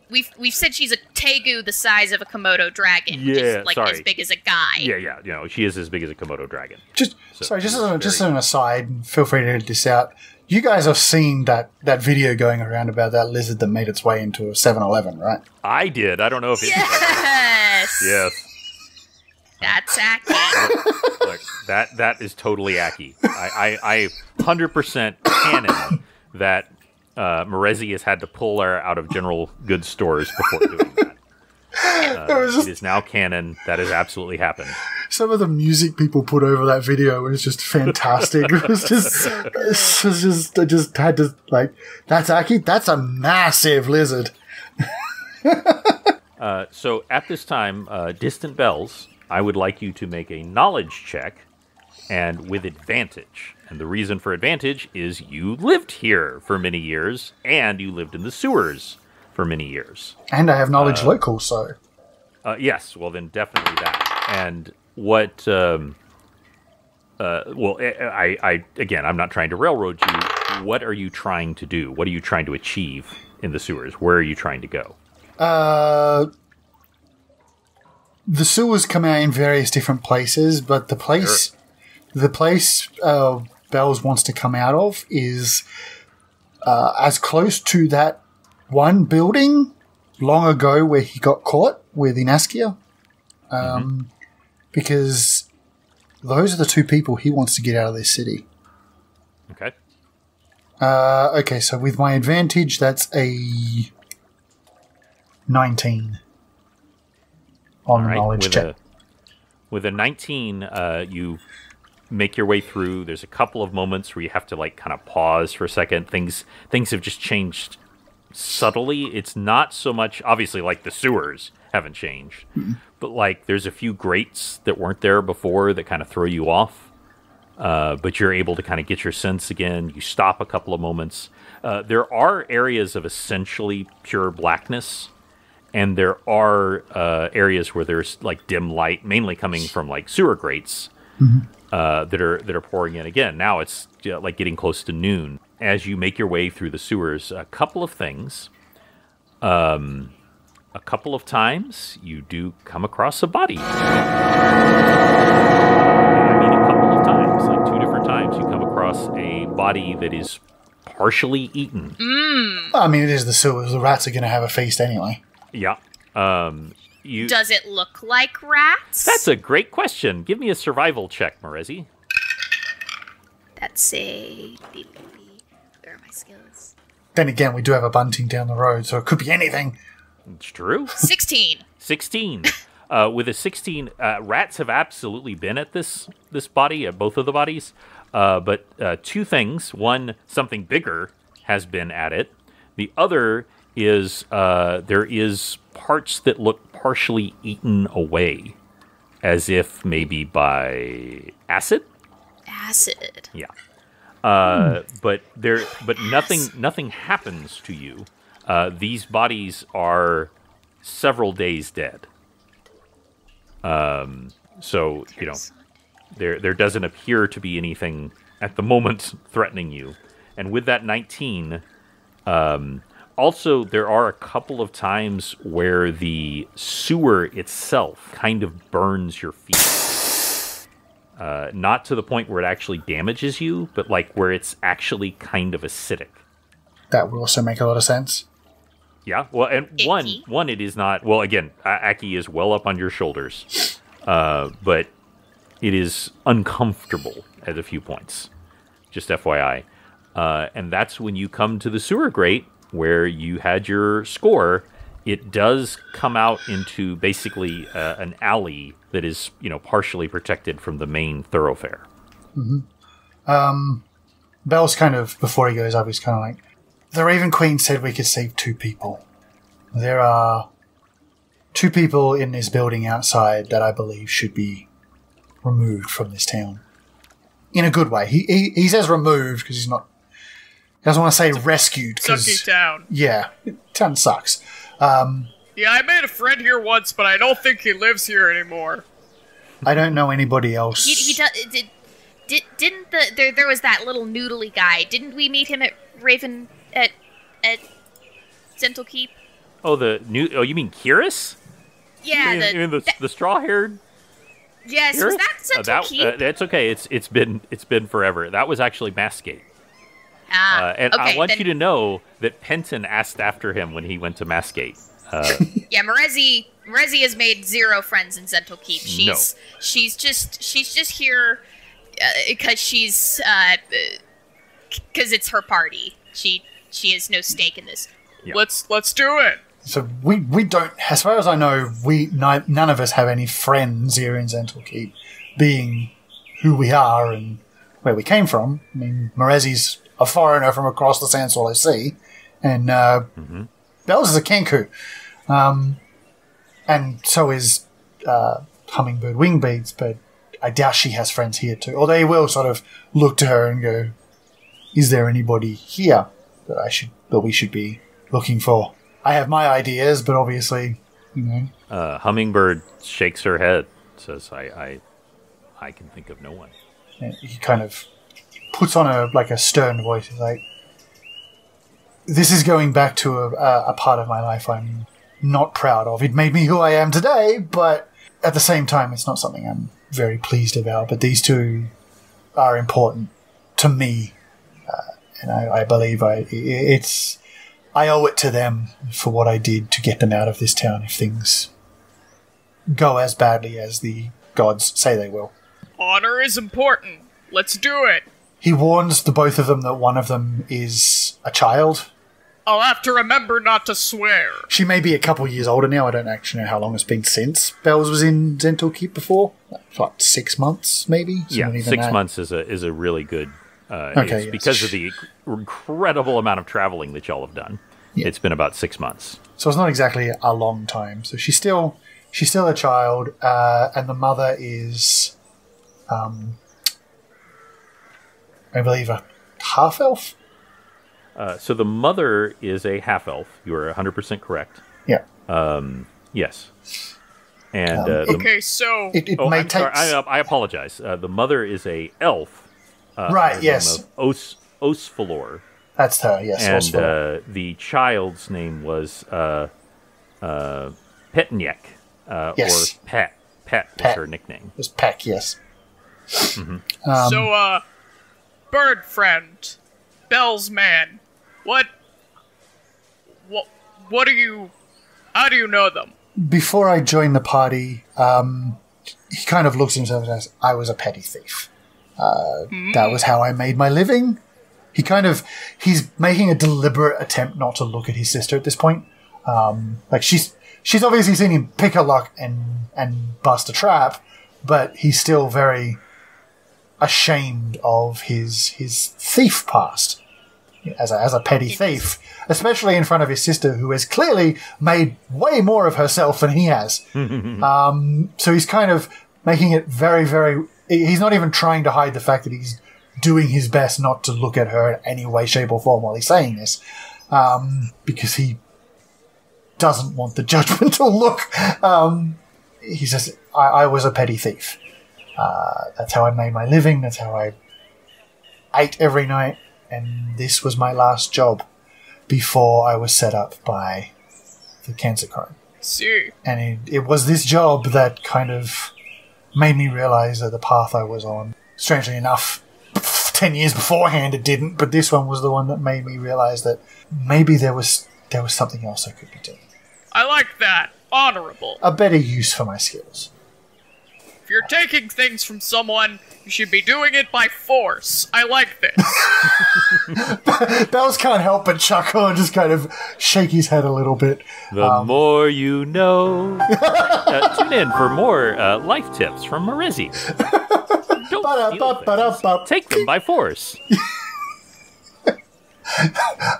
We've said she's a tegu the size of a Komodo dragon, which is as big as a guy.
Yeah. She is as big as a Komodo dragon.
Just as an aside, feel free to edit this out. You guys have seen that video going around about that lizard that made its way into a 7-Eleven, right?
I did. I don't know if it...
Yes!
Yes.
That's accurate.
Look, that is totally Aki. I 100% canon that Morezi has had to pull her out of general goods stores before doing that. It is now canon. That has absolutely happened.
Some of the music people put over that video was just fantastic. It was just, I just had to, like, that's Aki? That's a massive lizard.
So at this time, Distant Bells, I would like you to make a knowledge check, and with advantage. And the reason for advantage is you lived here for many years, and you lived in the sewers for many years.
And I have knowledge local, so...
Yes, well then definitely that. And what... again, I'm not trying to railroad you. What are you trying to do? What are you trying to achieve in the sewers? Where are you trying to go?
The sewers come out in various different places, but the place... Sure. The place Bells wants to come out of is as close to that one building long ago where he got caught with Inaskia. Because those are the two people he wants to get out of this city.
Okay.
Okay, so with my advantage, that's a 19 on the knowledge check.
With a 19, you make your way through. There's a couple of moments where you have to like kind of pause for a second. Things have just changed subtly. It's not so much obviously like the sewers haven't changed, but like there's a few grates that weren't there before that kind of throw you off. But you're able to kind of get your sense again. You stop a couple of moments. There are areas of essentially pure blackness, and there are areas where there's like dim light, mainly coming from like sewer grates. That are pouring in again. Now it's like getting close to noon. As you make your way through the sewers, a couple of things. A couple of times you do come across a body. I mean, a couple of times, like 2 different times, you come across a body that is partially eaten.
I mean, it is the sewers. The rats are going to have a feast anyway.
Yeah.
Does it look like rats?
That's a great question. Give me a survival check, Morezi.
That's a... Where are my skills?
Then again, we do have a bunting down the road, so it could be anything.
It's true.
16.
16. With a 16, rats have absolutely been at this body, at both of the bodies. But 2 things. One, something bigger has been at it. The other is there is parts that look partially eaten away, as if maybe by acid.
Acid.
Yeah. But nothing happens to you. These bodies are several days dead. So you know, there doesn't appear to be anything at the moment threatening you. And with that 19. Also, there are a couple of times where the sewer itself kind of burns your feet. Not to the point where it actually damages you, but like where it's actually kind of acidic.
That would also make a lot of sense.
Yeah, well, and one, it is not... Well, again, Aki is well up on your shoulders. But it is uncomfortable at a few points. Just FYI. And that's when you come to the sewer grate, where you had your score. It does come out into basically an alley that is, you know, partially protected from the main thoroughfare.
Bell's kind of, before he goes up, he's kind of like, the Raven Queen said we could save 2 people. There are 2 people in this building outside that I believe should be removed from this town. In a good way. He says removed because he's not... He doesn't want to say rescued.
Sucky town.
Yeah, town sucks.
Yeah, I made a friend here once, but I don't think he lives here anymore.
I don't know anybody else.
He didn't there was that little noodly guy. Didn't we meet him at Raven at Gentle Keep?
Oh, you mean Kiris?
Yeah,
you mean the straw-haired?
Yes, was that Gentle Keep?
That's okay. It's been forever. That was actually Maskate. And
okay,
I want you to know that Penton asked after him when he went to Maskate.
Yeah, Morezi Rezi has made 0 friends in Zental Keep. She's just here because because it's her party. She has no stake in this.
Yeah.
Let's do it.
So we don't, as far as I know, none of us have any friends here in Zental Keep, being who we are and where we came from. I mean, Morezi's a foreigner from across the Sand Swallow Sea, and Bells is a Kenku. And so is Hummingbird Wingbeats, but I doubt she has friends here too. Or they will sort of look to her and go, is there anybody here that we should be looking for? I have my ideas, but obviously,
Hummingbird shakes her head, says, I can think of no one.
And he kind of puts on a stern voice. He's like, this is going back to a part of my life I'm not proud of. It made me who I am today, but at the same time, it's not something I'm very pleased about. But these two are important to me, and I believe I owe it to them for what I did to get them out of this town if things go as badly as the gods say they will.
Honor is important. Let's do it.
He warns the both of them that one of them is a child.
I'll have to remember not to swear.
She may be a couple years older now. I don't actually know how long it's been since Bells was in Zental Keep before. Like 6 months, maybe?
Yeah, 6 months is a really good... it's because of the incredible amount of traveling that y'all have done. Yeah. It's been about 6 months.
So it's not exactly a long time. So she's still a child, and the mother is, I believe, a half-elf?
So the mother is a half-elf. You are 100% correct.
Yeah.
Yes. And
okay, so...
I apologize. The mother is a elf.
Right, yes.
Osphilor.
That's her, yes.
And the child's name was Petnyek.
Yes.
Or Pet. Pet was her nickname.
It was Peck, yes.
So, bird friend, Bell's man, what do you... How do you know them?
Before I joined the party, he kind of looks at himself and says, I was a petty thief. That was how I made my living. He's making a deliberate attempt not to look at his sister at this point. She's obviously seen him pick a lock and bust a trap, but he's still very ashamed of his thief past as a petty thief, especially in front of his sister, who has clearly made way more of herself than he has. So he's kind of making it very, very... He's not even trying to hide the fact that he's doing his best not to look at her in any way, shape, or form while he's saying this, because he doesn't want the judgmental look. He says, I was a petty thief. That's how I made my living. That's how I ate every night. And this was my last job before I was set up by the cancer crime.
See.
And it was this job that kind of made me realize that the path I was on, strangely enough, 10 years beforehand it didn't, but this one was the one that made me realize that maybe there was something else I could be doing.
I like that. Honorable.
A better use for my skills.
If you're taking things from someone, you should be doing it by force. I like this.
Bells can't help but chuckle and just kind of shake his head a little bit.
The more you know. Tune in for more life tips from Marizi. Don't steal things. Take them by force.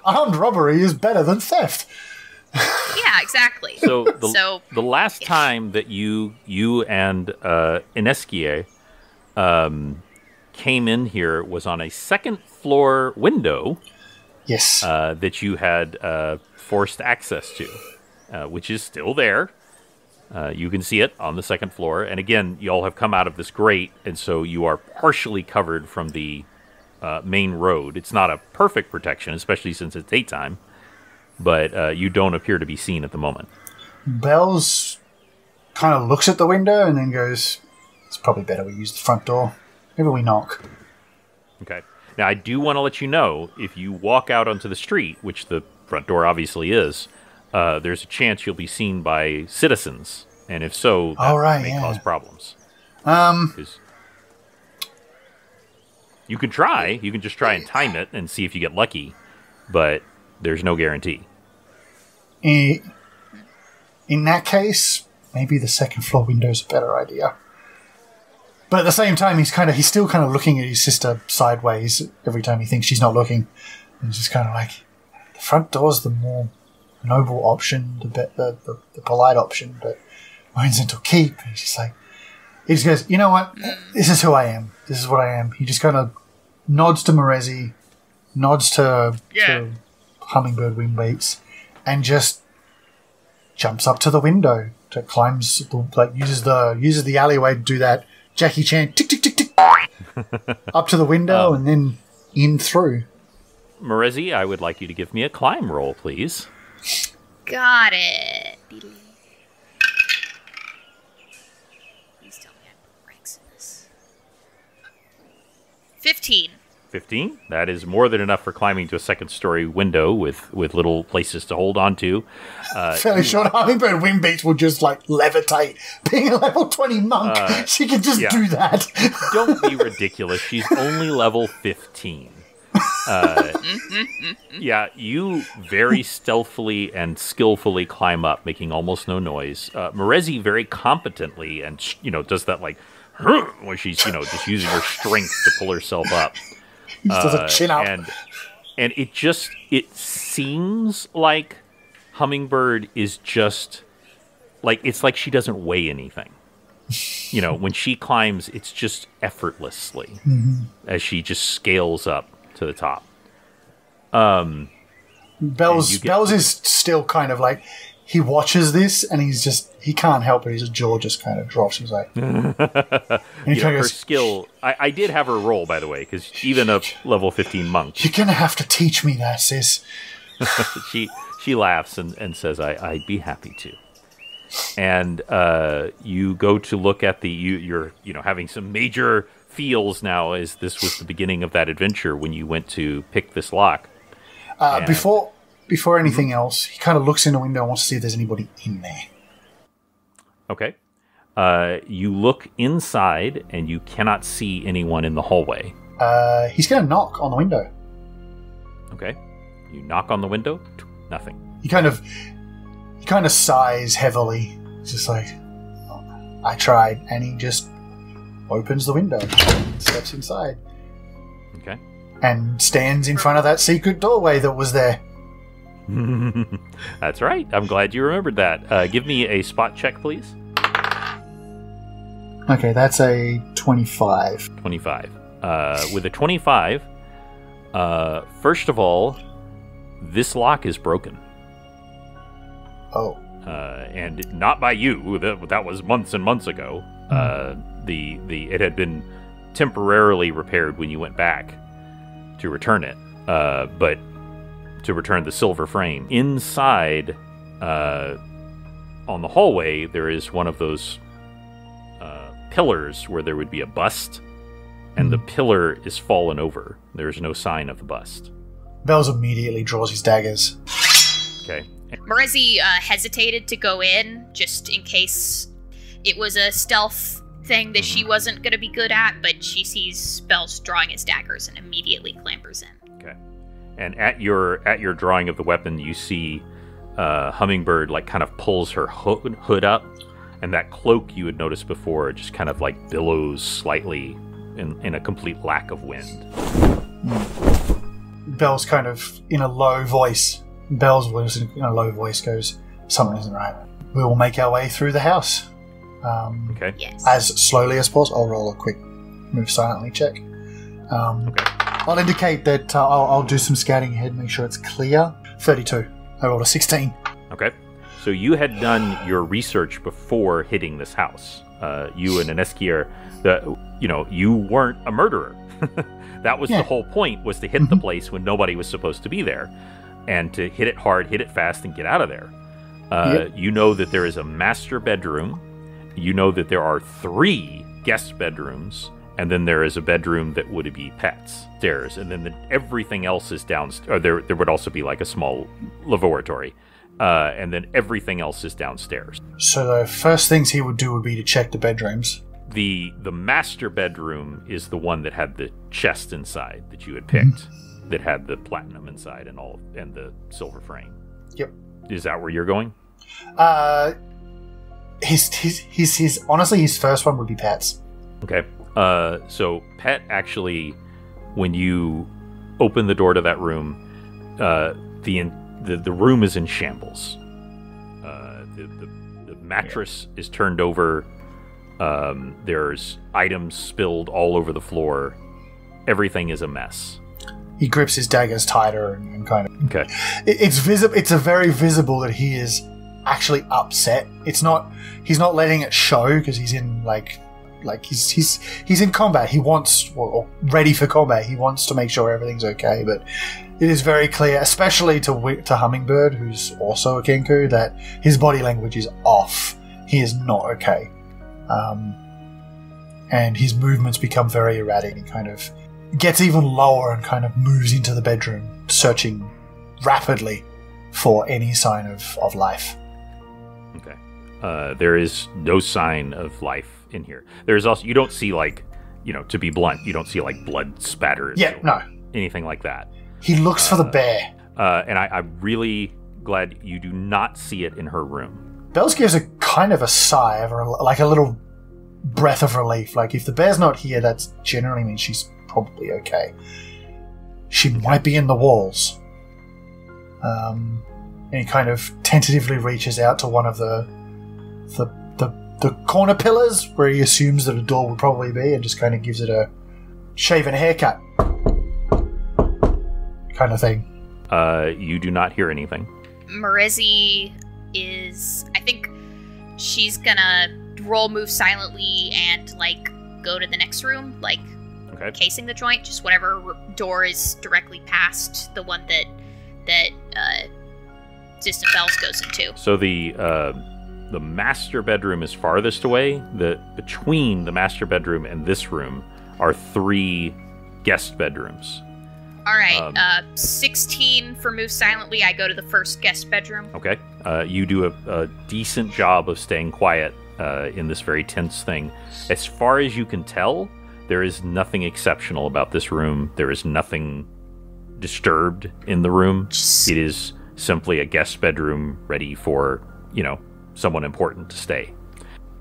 Armed robbery is better than theft.
Yeah, exactly.
So the last time that you and Ineskie came in here was on a second floor window.
Yes.
That you had forced access to, which is still there. You can see it on the second floor. And again, you all have come out of this grate, and so you are partially covered from the main road. It's not a perfect protection, especially since it's daytime, but you don't appear to be seen at the moment.
Bells kind of looks at the window and then goes, it's probably better we use the front door. Maybe we knock.
Okay. Now, I do want to let you know, if you walk out onto the street, which the front door obviously is, there's a chance you'll be seen by citizens, and if so, that may cause problems. 'Cause you can try. You can just try and time it and see if you get lucky, but there's no guarantee.
In that case, maybe the second floor window is a better idea. But at the same time, he's still kind of looking at his sister sideways every time he thinks she's not looking, and just kind of like, the front door's the more noble option, the polite option, but Winston will keep. And he's just like, he just goes, you know what? This is who I am. This is what I am. He just kind of nods to Morezi, nods to Hummingbird Wingbeats, and just jumps up to the window. Uses the alleyway to do that Jackie Chan tick tick tick tick up to the window and then in through.
Morezi, I would like you to give me a climb roll, please.
Got it. Please tell me I put ranks in this. 15.
15? That is more than enough for climbing to a second-story window with little places to hold on to.
Fairly short Hummingbird Wingbeats will just, levitate. Being a level 20 monk, she can just do that.
Don't be ridiculous. She's only level 15. You very stealthily and skillfully climb up, making almost no noise. Morezi very competently and, does that, where she's, just using her strength to pull herself up.
He just does a chin up.
And it seems like Hummingbird is just, it's like she doesn't weigh anything. When she climbs, it's just effortlessly as she just scales up to the top.
Bells is still kind of like, he watches this and he can't help it. His jaw just kind of drops. He's like, and he
her skill. I did have her roll, by the way, because even a level 15 monk.
You're going to have to teach me that, sis.
She laughs and says, I'd be happy to. And you go to look at you're having some major feels now, as this was the beginning of that adventure when you went to pick this lock.
Before anything else, he kind of looks in the window and wants to see if there's anybody in there.
Okay. You look inside and you cannot see anyone in the hallway.
He's going to knock on the window.
Okay. You knock on the window. Nothing.
He kind of sighs heavily. It's just like, I tried, and he just opens the window, steps inside.
Okay.
And stands in front of that secret doorway that was there.
That's right. I'm glad you remembered that. Give me a spot check, please.
Okay, that's a 25.
25. With a 25, first of all, this lock is broken.
Oh.
And not by you. That was months and months ago. It had been temporarily repaired when you went back to return it. But to return the silver frame. Inside, on the hallway, there is one of those pillars where there would be a bust, and the pillar is fallen over. There's no sign of the bust.
Bells immediately draws his daggers.
Okay.
Morezi hesitated to go in, just in case it was a stealth thing that she wasn't going to be good at, but she sees Bells drawing his daggers and immediately clambers in.
Okay. And at your drawing of the weapon, you see Hummingbird kind of pulls her hood up, and that cloak you had noticed before just kind of billows slightly in a complete lack of wind.
Bells kind of in a low voice. Bells in a low voice goes, "Something isn't right. We will make our way through the house.
Okay.
Yes.
As slowly as possible." I'll roll a quick move silently check.
Okay.
I'll indicate that I'll do some scouting ahead, make sure it's clear. 32. I rolled a 16.
Okay. So you had done your research before hitting this house. You and Aneskier, you weren't a murderer. That was the whole point, was to hit the place when nobody was supposed to be there. And to hit it hard, hit it fast, and get out of there. You know that there is a master bedroom. You know that there are 3 guest bedrooms. And then there is a bedroom that would be pets, stairs. And then everything else is downstairs. There would also be a small laboratory. and then everything else is downstairs.
So the first things he would do would be to check the bedrooms.
The master bedroom is the one that had the chest inside that you had picked, that had the platinum inside and the silver frame.
Yep.
Is that where you're going?
His honestly, his first one would be Pat's.
Okay. So Pet actually, when you open the door to that room, the room is in shambles. The mattress is turned over. There's items spilled all over the floor. Everything is a mess.
He grips his daggers tighter and kind of.
Okay.
It's visible. It's a very visible that he is actually upset. It's not. He's not letting it show because he's in like he's in combat. He wants or ready for combat. He wants to make sure everything's okay. But it is very clear, especially to Hummingbird, who's also a Kenku, that his body language is off. He is not okay. And his movements become very erratic. He kind of gets even lower and kind of moves into the bedroom, searching rapidly for any sign of life.
Okay. There is no sign of life in here. There's also, you don't see to be blunt, you don't see blood spatters.
Yeah, no.
Anything like that.
He looks for the bear.
And I'm really glad you do not see it in her room.
Bells gives a kind of a sigh, of a little breath of relief. Like, if the bear's not here, that generally means she's probably okay. She might be in the walls. And he kind of tentatively reaches out to one of the corner pillars where he assumes that a door would probably be, and just kind of gives it a shave and haircut kind of thing.
You do not hear anything.
Marezi I think she's gonna move silently and go to the next room,
okay,
casing the joint, just whatever door is directly past the one that Distant Bells goes into.
So the master bedroom is farthest away. Between the master bedroom and this room are 3 guest bedrooms.
All right, 16 for move silently. I go to the first guest bedroom.
Okay. You do a decent job of staying quiet in this very tense thing. As far as you can tell, there is nothing exceptional about this room. There is nothing disturbed in the room. It is simply a guest bedroom ready for, someone important to stay.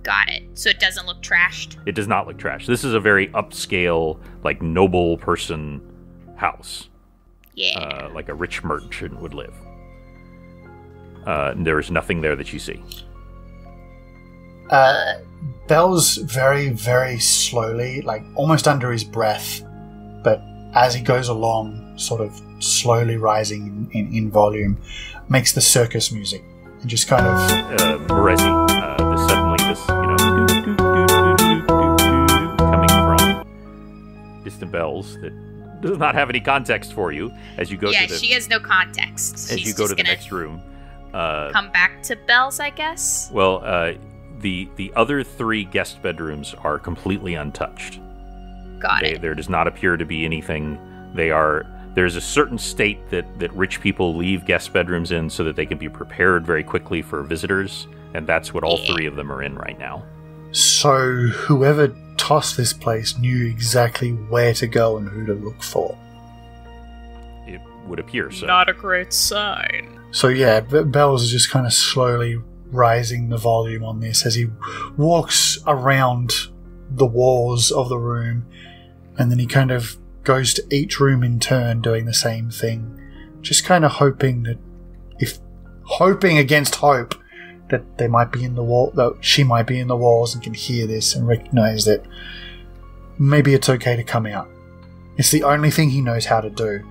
Got it. So it doesn't look trashed?
It does not look trashed. This is a very upscale, noble person house.
Yeah.
Like a rich merchant would live. There is nothing there that you see.
Bells very, very slowly, almost under his breath, but as he goes along, sort of slowly rising in volume, makes the circus music. And just kind of...
Marezi, coming from Distant Bells that does not have any context for you as you go to the...
she has no context.
As you go to the next room.
Come back to Bells, I guess?
Well, the other 3 guest bedrooms are completely untouched.
Got it.
There does not appear to be anything. There's a certain state that rich people leave guest bedrooms in so that they can be prepared very quickly for visitors, and that's what all 3 of them are in right now.
So whoever tossed this place knew exactly where to go and who to look for.
It would appear so.
Not a great sign.
So yeah, Bells is just kind of slowly rising the volume on this as he walks around the walls of the room, and then he kind of goes to each room in turn doing the same thing, just kind of hoping against hope that they might be in the wall, that she might be in the walls and can hear this and recognize that maybe it's okay to come out. It's the only thing he knows how to do.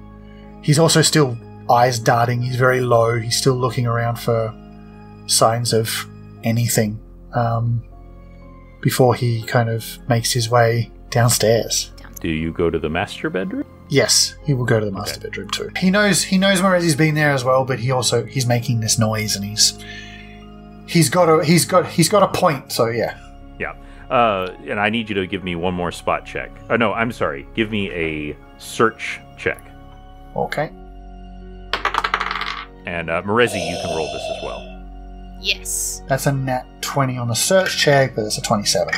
He's also still eyes darting, he's very low, he's still looking around for signs of anything before he kind of makes his way downstairs.
Do you go to the master bedroom?
Yes, he will go to the master bedroom too. He knows Morezi's been there as well, but he's making this noise and he's got a point. So yeah.
Yeah. And I need you to give me one more spot check. No, I'm sorry. Give me a search check.
Okay.
And Merezi, you can roll this as well.
Yes.
That's a nat 20 on the search check, but it's a 27.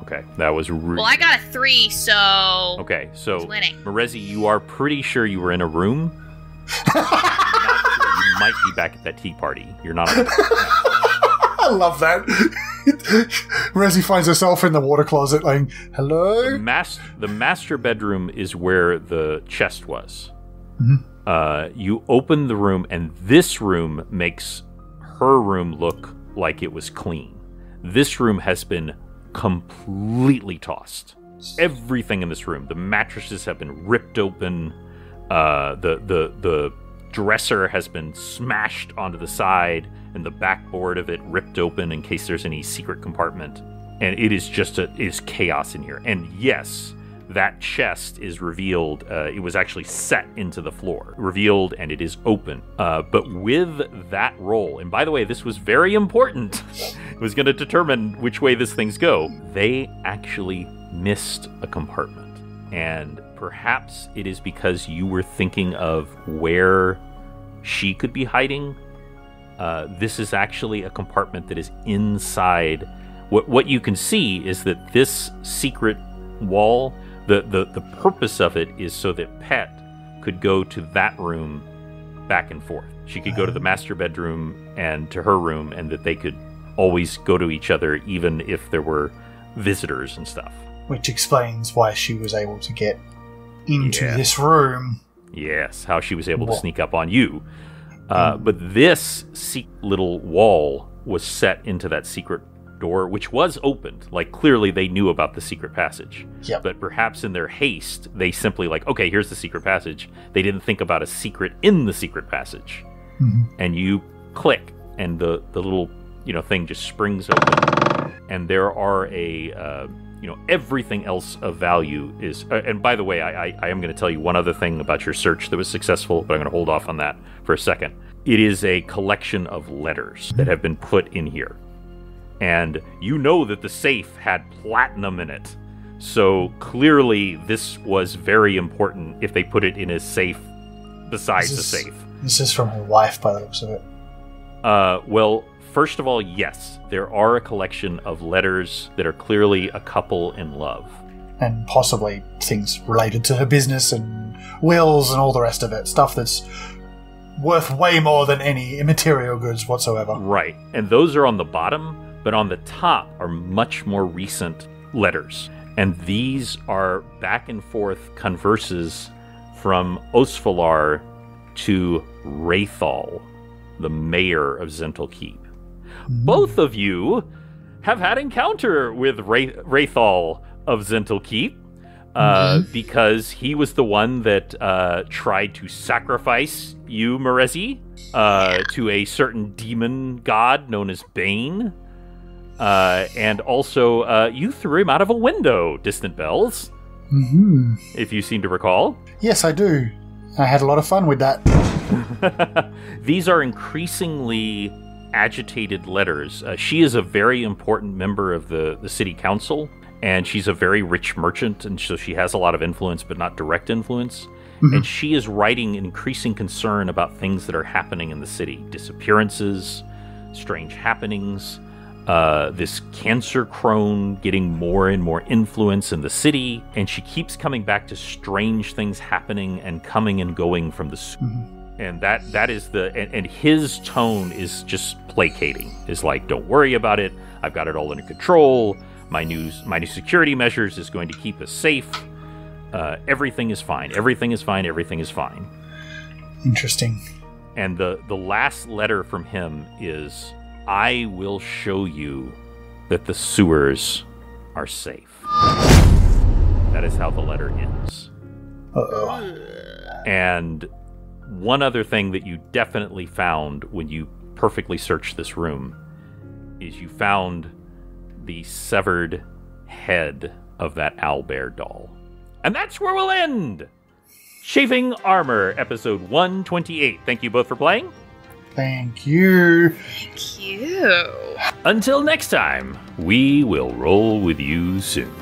Okay, that was
Well, I got a 3, so...
Okay, so
It's winning.
Merezi, you are pretty sure you were in a room. You're not sure. You might be back at that tea party. You're not.
I love that. Resi finds herself in the water closet, like, hello?
The master bedroom is where the chest was.
Mm-hmm.
You open the room, and this room makes her room look like it was clean. This room has been completely tossed. Everything in this room, the mattresses have been ripped open. The dresser has been smashed onto the side, and the backboard of it ripped open in case there's any secret compartment. And it is just it is chaos in here. And yes, that chest is revealed. It was actually set into the floor, revealed, and it is open. But with that roll, and by the way, this was very important. It was going to determine which way this thing's go. They actually missed a compartment. And perhaps it is because you were thinking of where she could be hiding. This is actually a compartment that is inside. What you can see is that this secret wall, the purpose of it is so that Pet could go to that room back and forth. She could go to the master bedroom and to her room, and that they could always go to each other even if there were visitors and stuff.
Which explains why she was able to get into this room.
Yes, how she was able to sneak up on you. But this little wall was set into that secret door, which was opened. Like, clearly they knew about the secret passage.
Yep.
But perhaps in their haste, they simply okay, here's the secret passage. They didn't think about a secret in the secret passage.
Mm-hmm.
And you click, and the little thing just springs open. And there are everything else of value is... and by the way, I am going to tell you one other thing about your search that was successful, but I'm going to hold off on that for a second. It is a collection of letters that have been put in here. And you know that the safe had platinum in it. So clearly this was very important if they put it in a safe besides the safe.
This is from her wife, by the looks of it.
Well, first of all, yes, there are a collection of letters that are clearly a couple in love.
And possibly things related to her business and wills and all the rest of it. Stuff that's worth way more than any immaterial goods whatsoever.
Right. And those are on the bottom, but on the top are much more recent letters. And these are back and forth converses from Osfalar to Wraithal, the mayor of Zental Keep. Both of you have had encounter with Wraithal of Zental Keep, because he was the one that tried to sacrifice you, Merezi, to a certain demon god known as Bane. And also, you threw him out of a window, Distant Bells.
Mm-hmm.
If you seem to recall.
Yes, I do. I had a lot of fun with that.
These are increasingly agitated letters. She is a very important member of the city council, and she's a very rich merchant, and so she has a lot of influence, but not direct influence. Mm-hmm. And she is writing increasing concern about things that are happening in the city. Disappearances, strange happenings, this cancer crone getting more and more influence in the city, and she keeps coming back to strange things happening and coming and going from the... Mm-hmm. And that is and his tone is just placating. Is like, don't worry about it. I've got it all under control. My new security measures is going to keep us safe. Everything is fine. Everything is fine. Everything is fine.
Interesting.
And the last letter from him is, I will show you that the sewers are safe. That is how the letter ends.
Uh-oh.
And one other thing that you definitely found when you perfectly searched this room is you found the severed head of that owlbear doll. And that's where we'll end! Chafing Armor, episode 128. Thank you both for playing.
Thank you.
Thank you.
Until next time, we will roll with you soon.